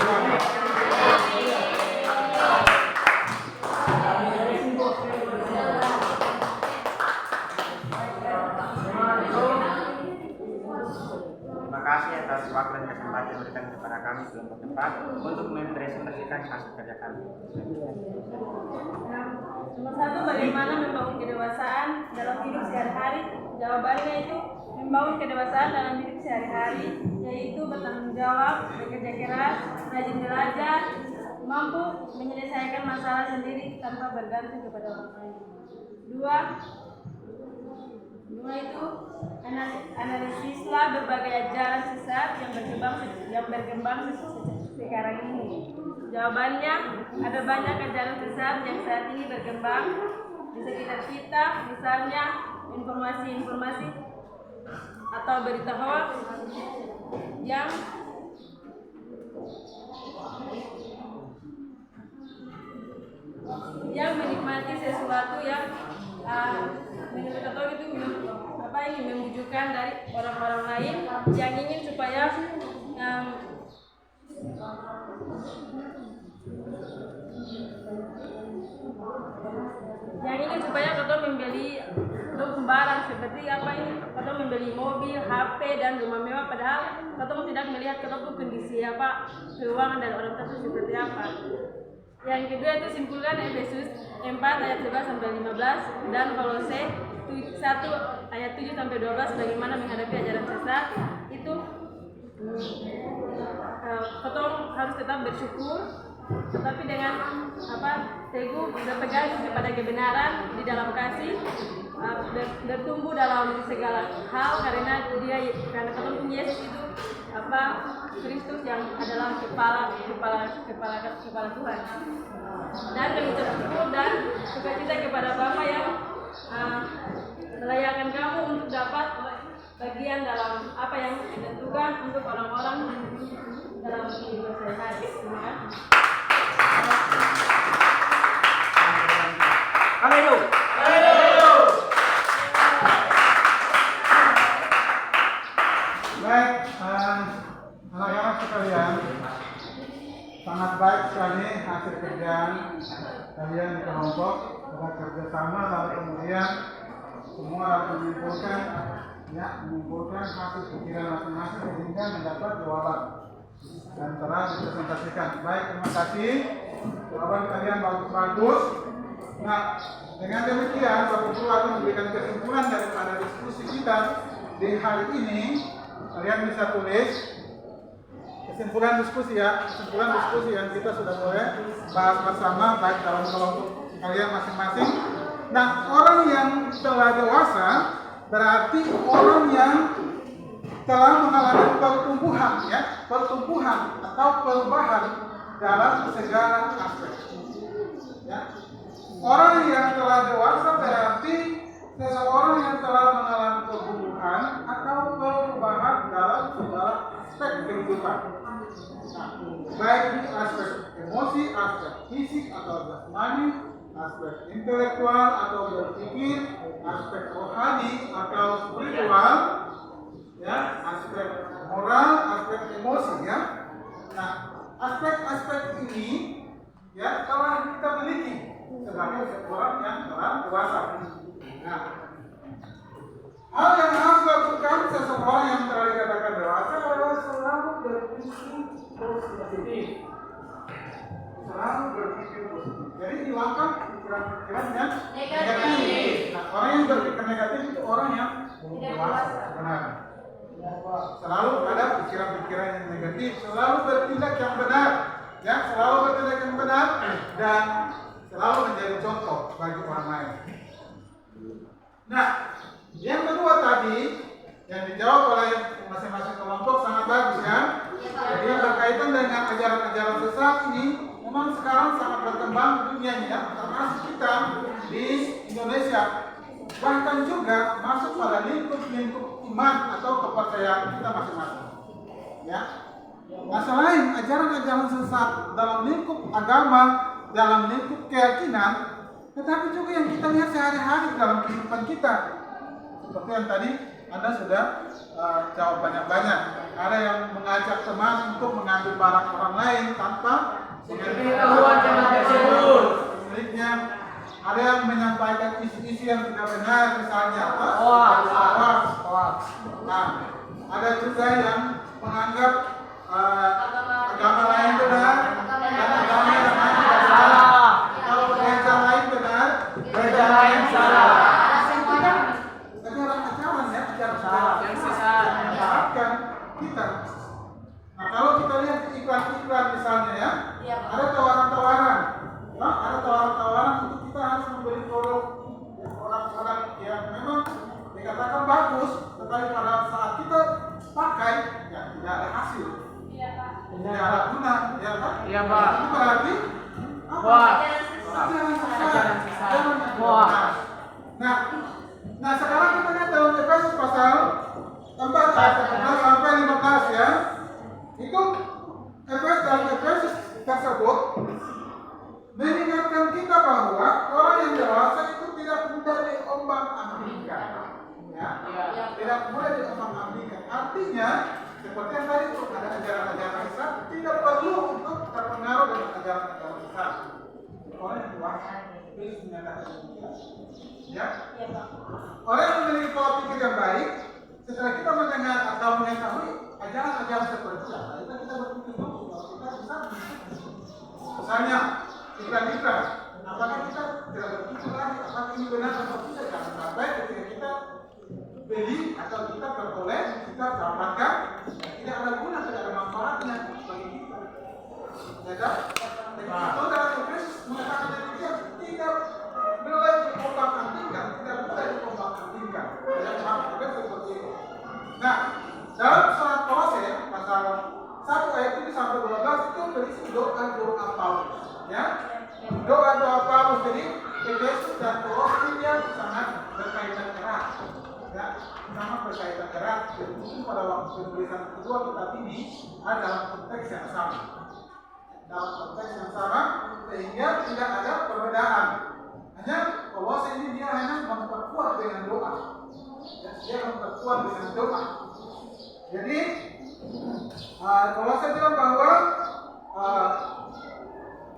Terima kasih atas waktu dan kesempatan yang diberikan kepada kami kelompok 4 untuk mempresentasikan hasil kerja kami. Nomor 1, bagaimana membangun kedewasaan dalam hidup sehari-hari? Jawabannya itu membangun kedewasaan dalam hidup sehari-hari, yaitu bertanggung jawab, bekerja keras, rajin belajar, mampu menyelesaikan masalah sendiri tanpa bergantung kepada orang lain. 2 itu analisislah berbagai ajaran sesat yang berkembang sekarang ini. Jawabannya, ada banyak ajaran sesat yang saat ini berkembang di sekitar kita, misalnya informasi-informasi atau berita hoax yang menikmati sesuatu yang menurut atau itu membujukan dari orang-orang lain yang ingin supaya kita membeli barang seperti kita membeli mobil, HP dan rumah mewah, padahal kita tidak melihat kita kondisi keuangan dari orang tersebut seperti apa. Yang kedua itu simpulkan Efesus 4 ayat 11 sampai 15 dan Kolose 1 ayat 7 sampai 12 bagaimana menghadapi ajaran sesat. Itu kita harus tetap bersyukur, tetapi dengan teguh berpegang kepada kebenaran di dalam kasih, bertumbuh dalam segala hal karena kita punya Yesus itu Kristus yang adalah kepala Tuhan. Dan mengucap syukur dan sukacita kepada Bapa yang melayakkan kamu untuk dapat bagian dalam apa yang ditentukan untuk orang-orang dalam kehidupan sehari-hari. Terima kasih. Baik, anak-anak sekalian, sangat baik sekali hasil kerjaan kalian di kelompok, sudah kerjasama lalu kemudian semua harus mengumpulkan hasil pikiran masing-masing sehingga mendapat jawaban dan telah dipresentasikan. Baik, terima kasih. Jawaban kalian bagus-bagus. Nah, dengan demikian Bapak Guru akan memberikan kesimpulan daripada diskusi kita di hari ini. Kalian bisa tulis kesimpulan diskusi yang kita sudah boleh bahas bersama baik dalam kelompok kalian masing-masing. Nah, orang yang telah dewasa berarti orang yang telah mengalami pertumbuhan atau perubahan dalam segala aspek. Ya. Orang yang telah dewasa berarti seseorang yang telah mengalami pertumbuhan atau perubahan dalam segala aspek kehidupan. Nah, baik aspek emosi, aspek fisik atau jasmani, aspek intelektual atau berpikir, aspek rohani atau spiritual, ya, aspek moral, aspek emosi, ya. Nah, aspek-aspek ini ya telah kita miliki sebagai seorang yang telah dewasa. Nah, hal yang harus dilakukan seseorang yang telah dikatakan dewasa adalah selalu berpikir positif. Selalu berpikir positif. Jadi hilangkan pikiran-pikiran yang negatif. Nah, orang yang berpikir negatif itu orang yang belum dewasa. Benar. Selalu ada pikiran-pikiran yang negatif. Selalu bertindak yang benar. ya, selalu bertindak yang benar dan selalu menjadi contoh bagi orang lain. Nah, yang kedua tadi yang dijawab oleh masing-masing kelompok sangat bagus kan? Jadi yang berkaitan dengan ajaran-ajaran sesat ini memang sekarang sangat berkembang di dunia ya, termasuk kita di Indonesia. Bahkan juga masuk pada lingkup-lingkup iman atau kepercayaan kita masing-masing. Ya. Nah, selain ajaran-ajaran sesat dalam lingkup agama, dalam lingkup keyakinan, tetapi juga yang kita lihat sehari-hari dalam kehidupan kita. Seperti yang tadi Anda sudah jawab banyak-banyak. Ada yang mengajak teman untuk mengambil barang orang lain tanpa pengetahuan miliknya. Ada yang menyampaikan isi-isi yang tidak benar, misalnya hoax. Nah, ada juga yang menganggap agama lain benar dan agama yang lain tidak salah. Kalau gereja lain benar, gereja lain salah. Ajaran-ajaran ya, yang sesat menyesatkan kita. Nah, kalau kita lihat iklan-iklan misalnya ya, ada tawaran-tawaran. Nah, ada tawaran-tawaran untuk kita harus membeli produk orang-orang yang memang dikatakan bagus, tetapi pada saat kita pakai ya tidak ada hasil. Iya Pak. Tidak ada guna, ya Pak. Iya Pak. Itu berarti apa? Ajaran sesat. Nah, sekarang kita lihat dalam Efesus pasal 4 ayat 11 sampai 15 ya. Itu dalam Efesus tersebut mengingatkan kita bahwa orang yang dewasa itu tidak mudah diombang-ambingkan. Ya, tidak mudah diombang-ambingkan. Artinya, seperti yang tadi itu ada ajaran-ajaran sesat, tidak perlu untuk terpengaruh dengan ajaran-ajaran sesat. Orang yang dewasa itu menyatakan demikian. Ya, orang yang memiliki pola pikir yang baik, setelah kita mendengar atau mengetahui ajaran-ajaran seperti itu, kita berpikir dulu bahwa kita bisa. Misalnya, iklan-iklan, apakah kita tidak berpikir lagi apakah ini benar atau tidak? Jangan sampai ketika kita beli atau kita beroleh, kita dapatkan tidak ada guna, tidak ada manfaatnya bagi kita. Ya kan? Itu dalam Efesus mengatakan demikian, tidak boleh diombang-ambingkan, tidak boleh diombang-ambingkan. Yang maksudnya seperti itu. Nah, dalam surat Kolose pasal 1 ayat 7 sampai 12 itu berisi doa-doa Paulus. Ya, doa-doa Paulus. Jadi Efesus dan Kolose dia sangat berkaitan erat. Ya, sangat berkaitan erat. Jadi mungkin pada waktu penulisan kedua kitab ini ada dalam konteks yang sama. Dalam konteks yang sama sehingga tidak ada perbedaan. Hanya Kolose ini dia hanya memperkuat dengan doa. Ya, dia memperkuat dengan doa. Jadi Kolose bilang bahwa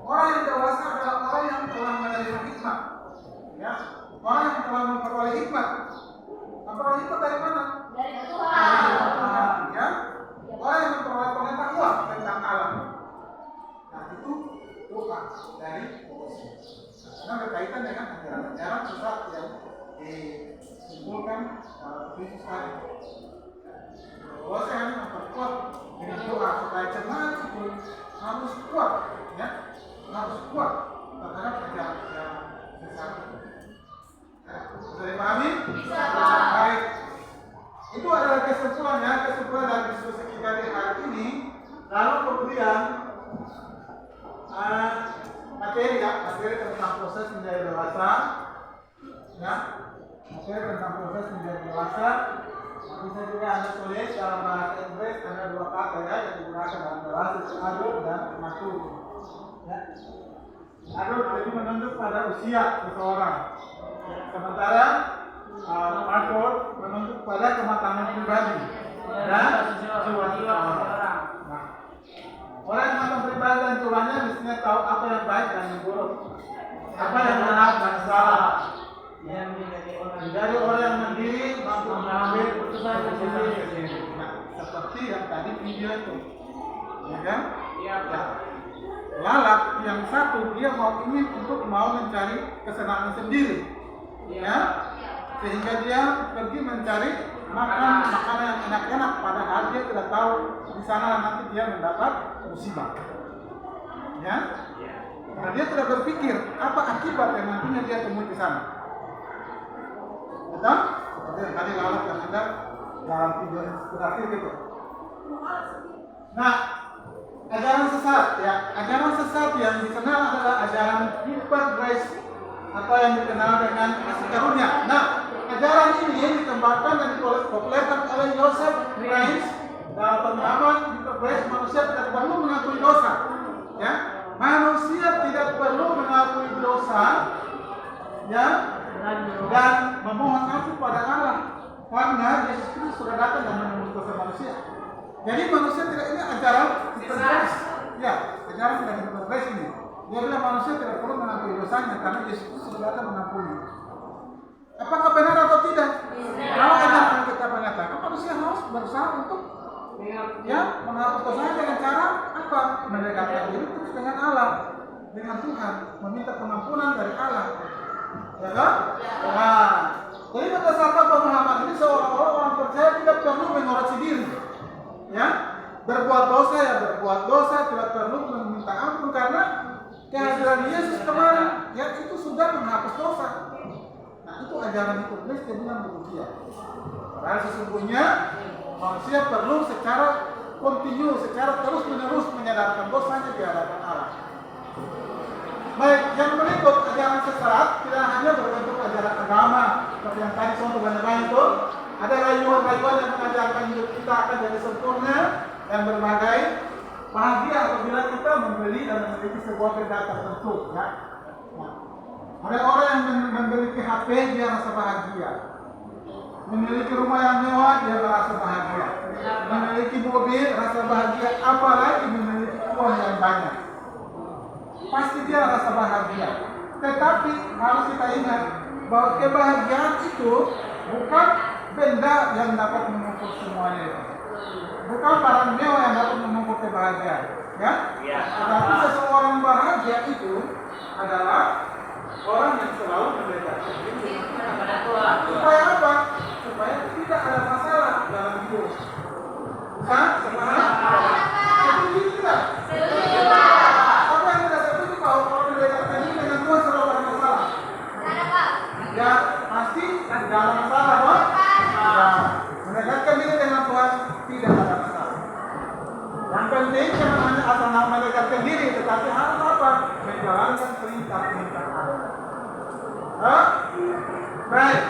orang yang dewasa adalah orang yang telah menerima hikmat. Ya, orang yang telah memperoleh hikmat. Memperoleh hikmat dari mana? Dari Tuhan. Ya, orang yang memperoleh pengetahuan tentang alam. Nah, itu doa dari Kolose. Karena berkaitan dengan ajaran-ajaran sesat yang disimpulkan Kristus tadi. Kolose hanya memperkuat dengan doa supaya jemaat itu harus kuat, ya, harus kuat terhadap ajaran-ajaran sesat. Bisa dipahami? Bisa Pak. Baik. Itu adalah kesimpulannya, kesimpulan dari diskusi kita di hari ini. Lalu kemudian materi tentang proses menjadi dewasa, ya, materi tentang proses menjadi dewasa. Bisa juga Anda tulis dalam bahasa Inggris ada dua kata ya yang digunakan dalam dewasa, adult dan matur. Ya. Adult jadi menunjuk pada usia seseorang, sementara matur menunjuk pada kematangan pribadi dan jiwa seseorang. Nah, orang yang matang pribadi dan jiwanya mestinya tahu apa yang baik dan yang buruk, apa yang benar dan salah. Menjadi orang yang mandiri, mampu mengambil keputusan sendiri. Nah, seperti yang tadi video itu, ya kan? Iya. Ya. Lalat yang satu dia ingin mau mencari kesenangan sendiri, ya. Sehingga dia pergi mencari makanan yang enak-enak, padahal dia tidak tahu di sana nanti dia mendapat musibah. ya. Nah, dia tidak berpikir apa akibat yang nantinya dia temui di sana. Betul? Seperti yang tadi lalat yang ada dalam video inspiratif itu. Nah, ajaran sesat ya, ajaran sesat yang dikenal adalah ajaran hyper grace atau yang dikenal dengan kasih karunia. Nah, ajaran ini dikembangkan dan dipopulerkan oleh Joseph Grimes dalam pemahaman hyper grace manusia tidak perlu mengakui dosa. Ya, manusia tidak perlu mengakui dosa, ya, dan memohon ampun pada Allah karena Yesus Kristus sudah datang dan menembus dosa manusia. Jadi manusia tidak, ini ajaran hypergrace, ya, ajaran dari hypergrace ini. Dia bilang manusia tidak perlu mengakui dosanya karena Yesus Kristus sudah datang mengampuni. Apakah benar atau tidak? Kalau ajaran kita mengatakan manusia harus berusaha untuk ya menghapus dosanya dengan cara apa? Mendekatkan diri terus dengan Allah, dengan Tuhan, meminta pengampunan dari Allah. Ya kan? Nah, jadi berdasarkan pemahaman ini seolah-olah orang percaya tidak perlu mengoreksi diri. Ya, berbuat dosa ya berbuat dosa, tidak perlu meminta ampun karena kehadiran Yesus kemarin ya itu sudah menghapus dosa. Nah, itu ajaran hypergrace dia bilang demikian. Padahal sesungguhnya manusia perlu secara kontinu, secara terus-menerus menyadarkan dosanya di hadapan Allah. Baik, yang berikut ajaran sesat tidak hanya berbentuk ajaran agama seperti yang tadi contoh banyak itu. Ada rayuan-rayuan yang mengajarkan hidup kita akan jadi sempurna dan berbagai bahagia apabila kita membeli dan memiliki sebuah benda tertentu. Ya. Nah, ada orang yang memiliki HP dia rasa bahagia, memiliki rumah yang mewah dia merasa bahagia, memiliki mobil rasa bahagia, apalagi memiliki uang yang banyak. Pasti dia rasa bahagia. Tetapi harus kita ingat bahwa kebahagiaan itu bukan benda yang dapat mengukur semuanya itu. Bukan barang mewah yang dapat mengukur kebahagiaan, ya? Tetapi seseorang bahagia itu adalah orang yang selalu mendekatkan diri kepada Tuhan. Supaya apa? Supaya tidak ada masalah dalam hidup. Hah? Semangat? Setuju tidak? Setuju. Apa yang tidak setuju kalau orang mendekatkan diri dengan Tuhan selalu ada masalah? Ya, pasti tidak ada masalah, Pak. Ya, mendekatkan diri dengan Tuhan tidak ada masalah. Yang penting jangan hanya asal mendekatkan diri, tetapi harus apa? Menjalankan perintah-perintah Allah. Baik.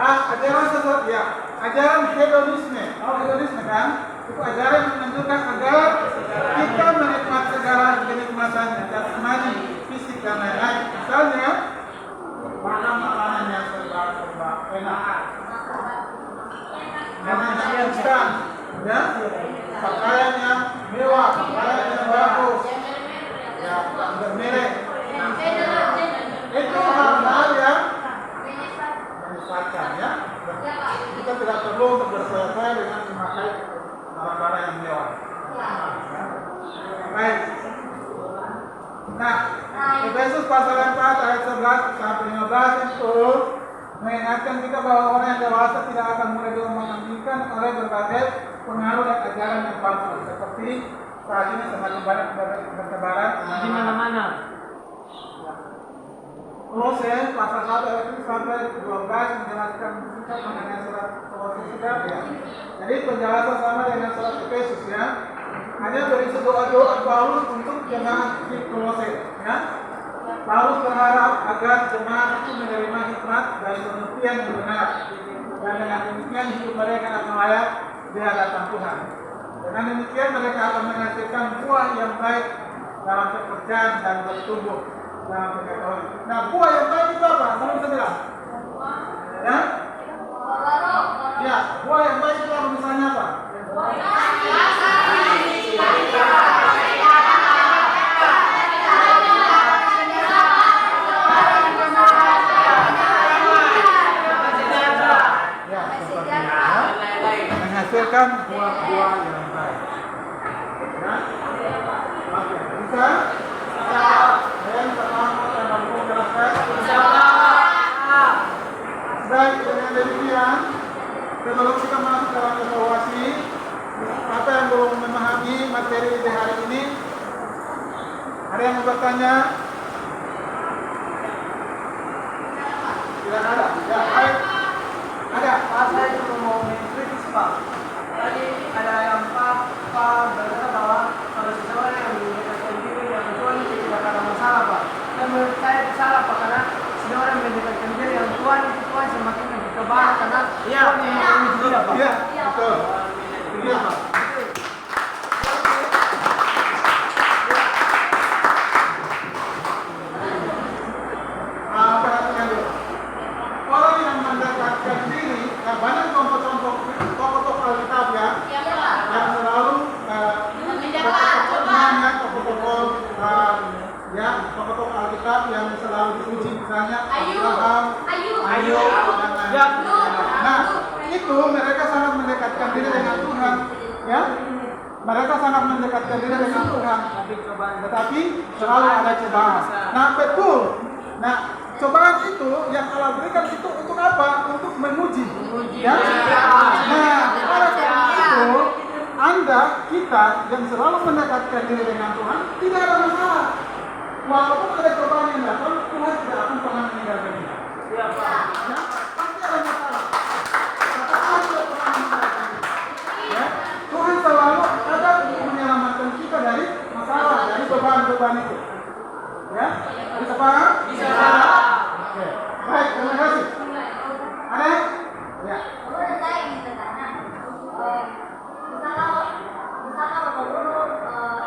Ajaran sesat ya, ajaran hedonisme. Kalau hedonisme kan, itu ajaran yang menunjukkan agar kita menikmati segala kenikmatan jasmani, fisik dan lain-lain. Misalnya, makanan yang serba enak, makanan yang instan, ya, pakaian yang mewah, pakaian yang bagus, ya, bermerek. Itu hal-hal yang menyesatkan, ya. Kita tidak perlu untuk bersesuai dengan memakai barang-barang yang mewah. Baik. Nah, Efesus pasal 4 ayat 11 sampai 15 itu mengingatkan kita bahwa orang yang dewasa tidak akan mulai diomong-ambingkan oleh berbagai pengaruh dan ajaran yang palsu, seperti saat ini semakin banyak bertebaran di mana-mana. Kolose pasal 1 ayat 1 sampai 12 menjelaskan singkat mengenai surat Kolose juga ya. Jadi penjelasan sama dengan surat Efesus ya. Hanya berisi doa-doa Paulus untuk jemaat di Kolose ya. Paulus berharap agar jemaat itu menerima hikmat dari pengertian yang benar, dan dengan demikian hidup mereka akan layak di hadapan Tuhan. Dengan demikian mereka akan menghasilkan buah yang baik dalam pekerjaan dan bertumbuh dalam pengetahuan. Nah, buah yang baik itu apa? Kamu bisa bilang? Ya? Ya, buah yang baik itu apa misalnya apa? Menghasilkan buah-buah yang baik. Ya? Oke, bisa? Dan pertama yang mampu menjelaskan. Baik, dengan demikian sebelum kita masuk dalam evaluasi, apa yang yang mau bertanya? Tidak ada. Ya, baik. Ada. Pak, saya cuma mau mengkritik Pak. Tadi ada yang Pak berkata bahwa kalau seseorang yang mendekatkan diri yang Tuhan itu tidak ada masalah Pak. Dan menurut saya itu salah Pak, karena seseorang mendekatkan diri yang Tuhan itu Tuhan semakin berkebar karena Tuhan yang menguji dia Pak. Iya, betul. Iya, Pak. Perhatikan dulu. Orang yang mendekatkan diri, banyak contoh-contoh tokoh-tokoh Alkitab ya, yang selalu tokoh-tokoh Alkitab yang selalu diuji, misalnya Abraham, Ayub, dan lain-lain. Nah, itu mereka sangat mendekatkan diri dengan Tuhan, ya. Mereka sangat mendekatkan diri dengan Tuhan, tetapi selalu ada cobaan. Nah, betul. Nah, cobaan itu yang Allah berikan itu untuk apa? Untuk menguji. Ya. Nah, pada saat itu Anda, kita yang selalu mendekatkan diri dengan Tuhan tidak ada masalah. Walaupun ada cobaan yang datang, Tuhan tidak akan pernah meninggalkan kita. Ya, pasti ada masalah. Tuhan tidak pernah meninggalkan kita. Ya, Tuhan selalu ada untuk menyelamatkan kita dari masalah, dari beban-beban itu. Ya, bisa paham? Bisa. Oke, baik, terima kasih. Ada? Ya. Saya ingin bertanya, misalnya Bapak Guru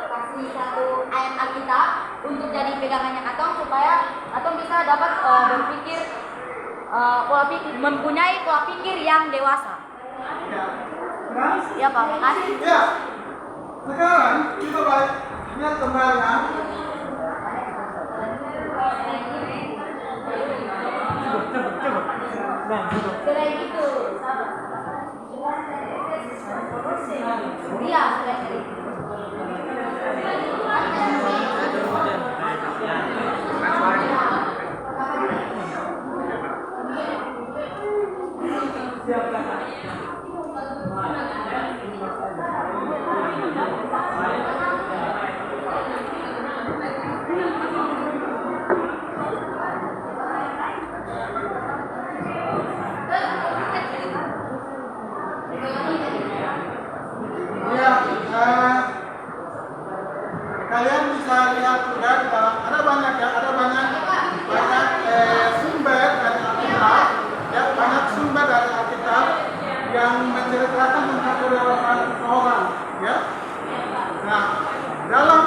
kasih satu ayat Alkitab untuk jadi pegangannya Katong supaya Katong bisa dapat berpikir mempunyai pola pikir yang dewasa. Ya. Terus? Ya Pak, makasih. Ya. Sekarang kita balik lihat kembali ya. Selain itu, iya, selain itu. Ya, kalian bisa lihat juga di dalam ada banyak sumber dari Alkitab, ya banyak sumber dari Alkitab yang menceritakan tentang kedewasaan orang, ya. Nah, dalam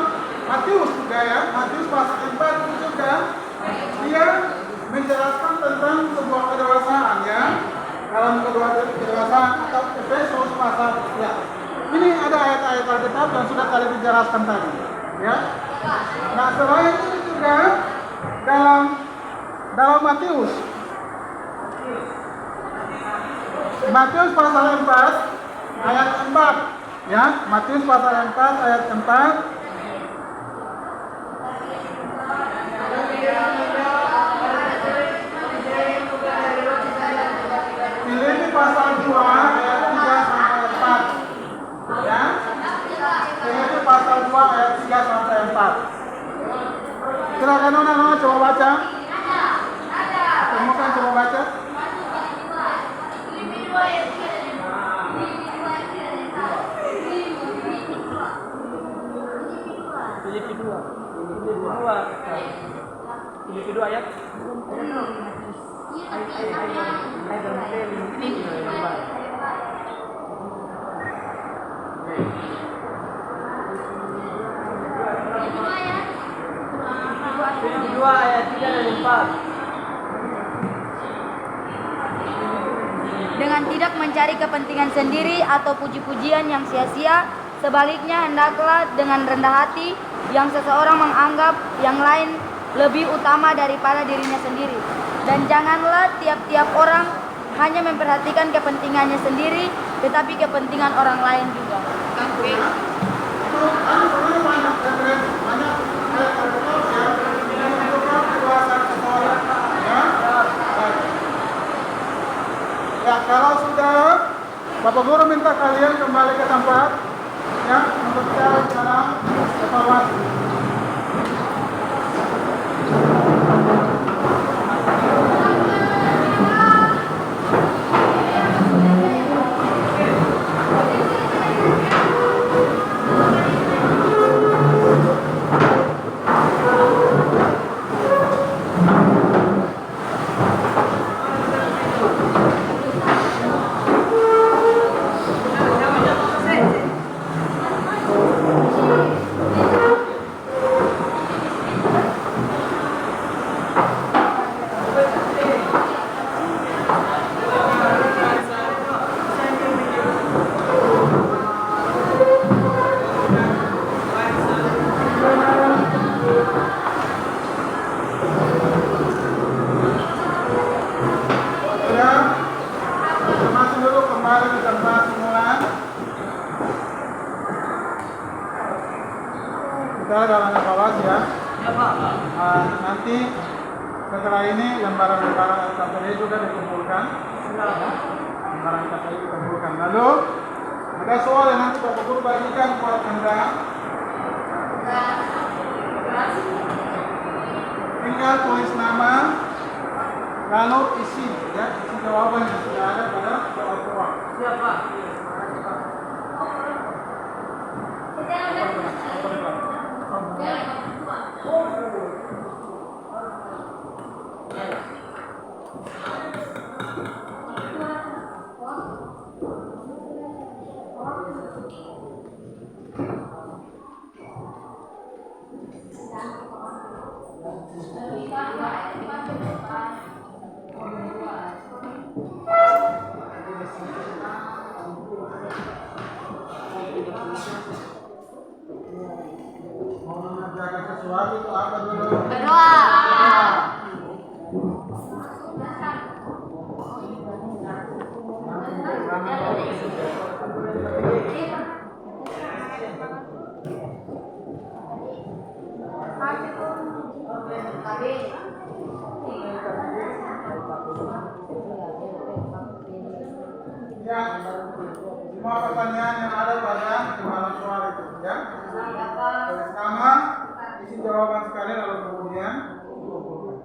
Matius juga ya, Matius pasal 4 itu juga dia menjelaskan tentang sebuah kedewasaan ya. Dalam kedewasaan atau Efesus pasal ya. Ini ada ayat-ayat Alkitab yang sudah kalian dijelaskan tadi, ya. Nah, selain itu juga dalam Matius pasal 4 ayat 4, ya. Matius pasal 4 ayat 4. Filipi pasal 2 ayat 3 sampai 4. Ya. Filipi pasal 2 ayat 3 sampai 4. Silakan Nona coba baca. Temukan coba baca. Filipi 2 ayat. Filipi 2 ayat 3 dan 4. Dengan tidak mencari kepentingan sendiri atau puji-pujian yang sia-sia, sebaliknya hendaklah dengan rendah hati yang seseorang menganggap yang lain lebih utama daripada dirinya sendiri. Dan janganlah tiap-tiap orang hanya memperhatikan kepentingannya sendiri, tetapi kepentingan orang lain juga. Ya, kalau sudah Bapak Guru minta kalian kembali ke tempat ya untuk kita dalam evaluasi. Kita dalam evaluasi ya. Ya Pak. Nanti setelah ini lembaran-lembaran KPI juga dikumpulkan. Lembaran KPI dikumpulkan. Lalu ada soal yang nanti Bapak Guru bagikan buat Anda. Tinggal tulis nama, lalu isi jawaban yang sudah ada pada soal-soal. Siap Pak. Mau mengerjakan sesuatu itu apa dulu? Berdoa. Ya, semua pertanyaan yang ada pada lembaran soal itu ya. Tulis nama, isi jawaban sekali lalu kemudian kumpulkan.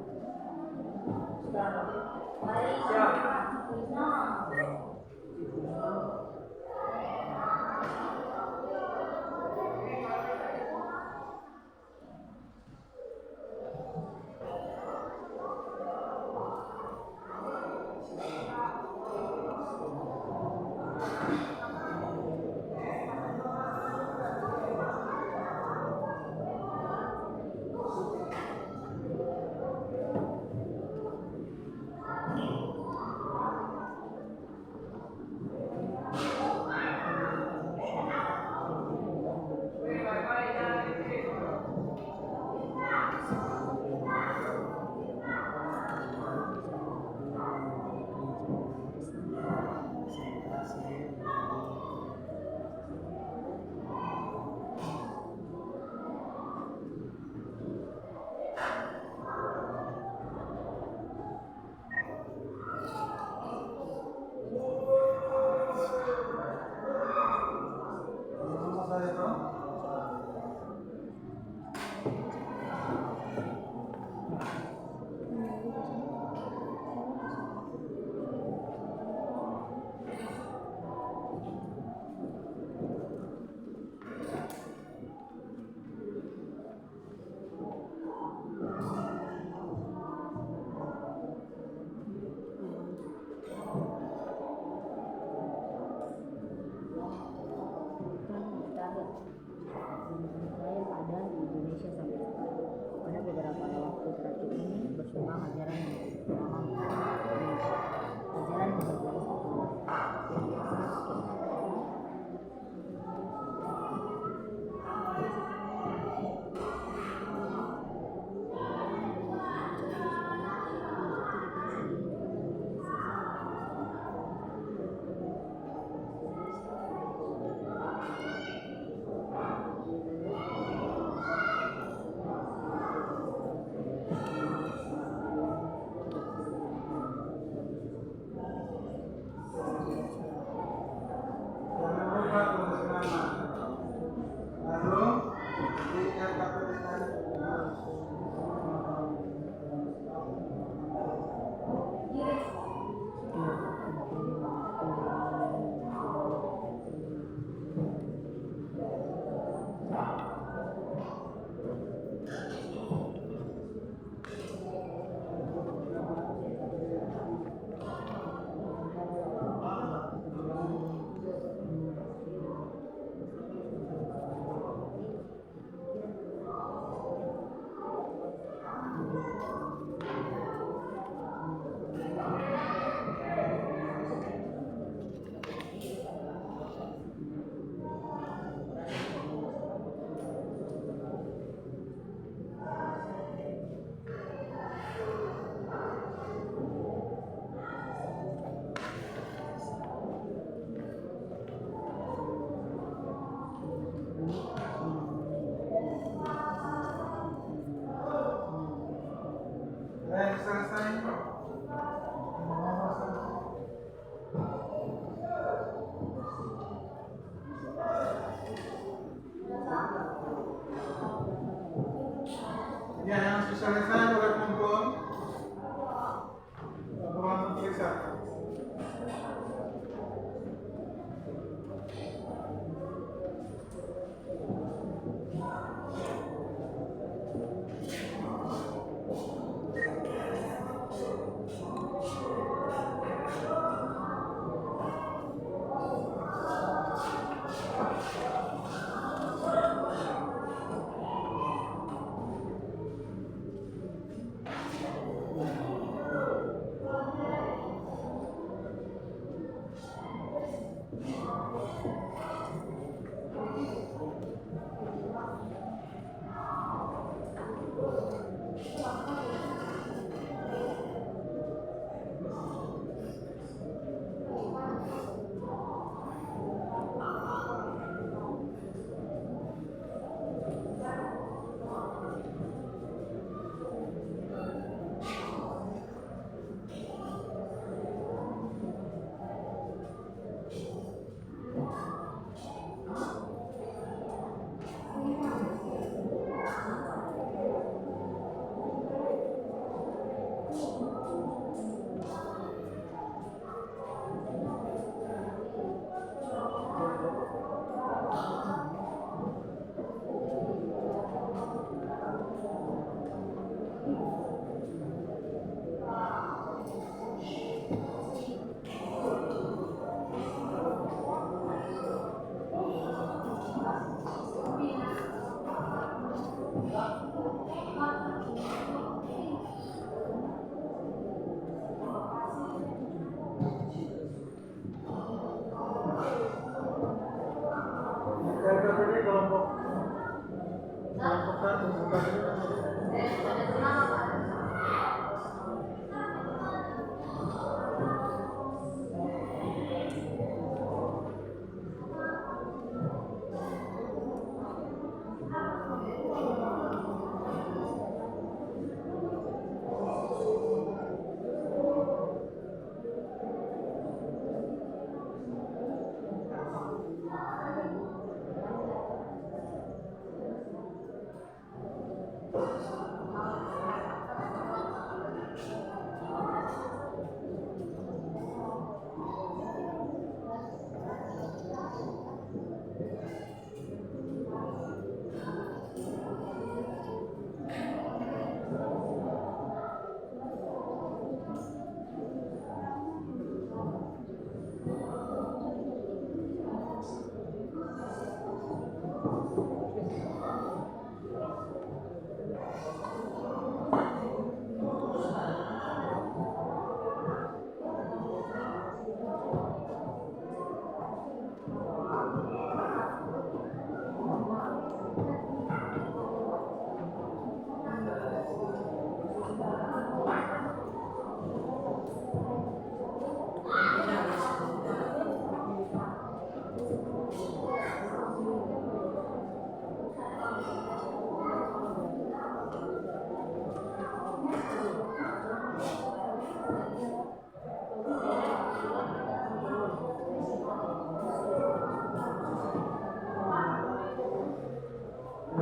selesai boleh kumpul. Laporan periksa. LPPD kelompok satu bukan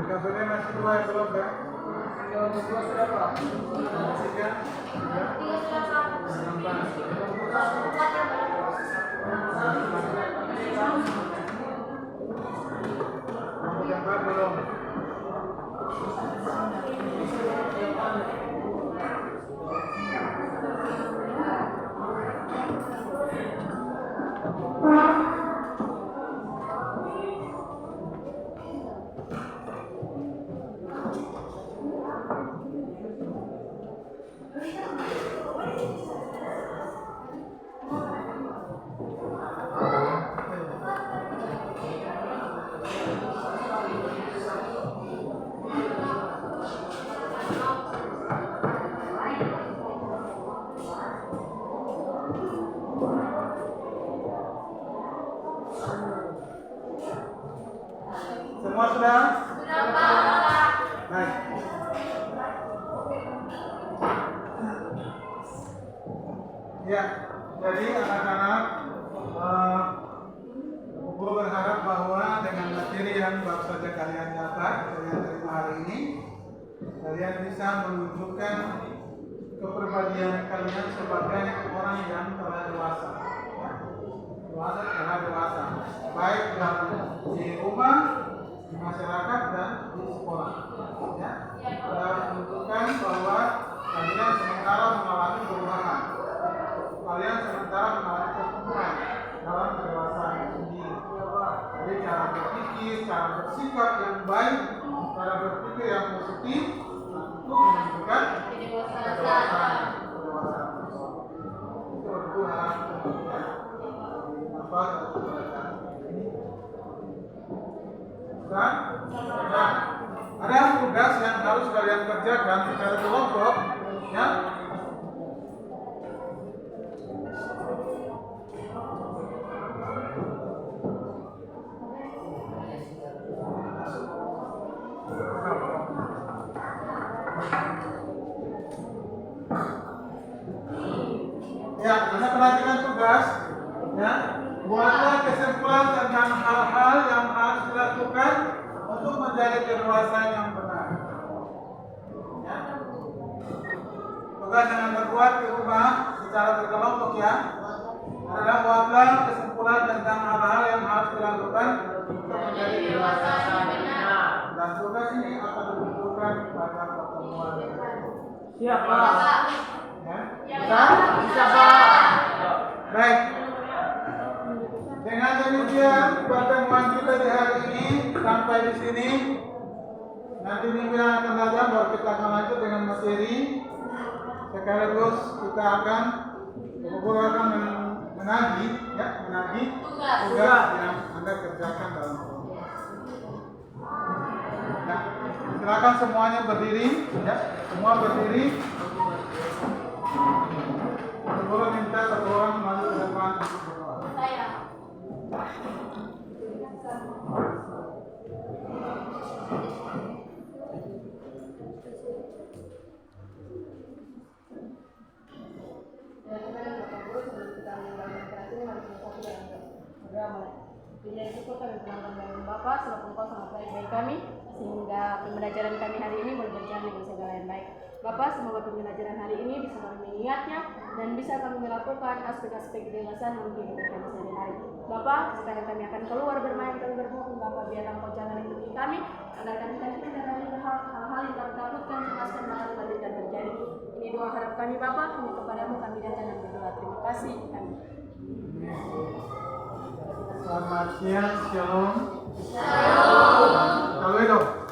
LPPD masih dua yang belum ya? Dua sudah Pak. Tiga, yang empat belum. Semua sudah? Sudah Pak. Baik. Ya, jadi anak-anak guru berharap bahwa dengan materi yang baru saja kalian dapat, kalian terima hari ini, kalian bisa menunjukkan kepribadian kalian sebagai orang yang telah dewasa. Ya. Telah dewasa, baik di rumah, di masyarakat dan di sekolah. Ya. Telah menunjukkan bahwa kalian sementara mengalami perubahan. Kalian sementara mengalami pertumbuhan dalam kedewasaan sendiri. Jadi cara berpikir, cara bersikap yang baik, cara berpikir yang positif untuk menunjukkan kedewasaan. Itu dua dan ada tugas yang harus kalian kerjakan secara kelompok, ya. Ya, Anda perhatikan tugas, ya. Buatlah kesimpulan tentang hal-hal yang harus dilakukan untuk menjadi kedewasaan yang benar. Ya. Tugas yang Anda buat di rumah secara berkelompok, ya, adalah buatlah kesimpulan tentang hal-hal yang harus dilakukan untuk menjadi kedewasaan yang benar. Dan tugas ini akan dikumpulkan pada pertemuan. Siapa? Ya, bisa? Baik. Dengan demikian pertemuan kita di hari ini sampai di sini. Nanti minggu yang akan datang baru kita akan lanjut dengan materi. Sekaligus kita akan menagih tugas yang Anda kerjakan dalam kelompok. Ya, silakan semuanya berdiri, ya, semua berdiri. Sebelum minta satu orang maju ke depan untuk berdoa. Saya. Bila syukur kami penangkan dari Bapa, selaku Engkau sangat baik bagi kami, sehingga pembelajaran kami hari ini boleh berjalan dengan segala yang baik. Bapa, semoga pembelajaran hari ini bisa kami mengingatnya dan bisa kami melakukan aspek-aspek kedewasaan dalam kehidupan kami sehari-hari. Bapa, sekarang kami akan keluar bermain, kami bermohon Bapa, biar Engkau jangan lindungi kami, agar kami terhindar dari hal-hal yang kami takutkan, cemaskan, bahkan tidak terjadi. Ini doa harap kami Bapa, hanya kepadamu kami datang dan berdoa. Terima kasih. Amin. Selamat siang, shalom. Shalom. Halo.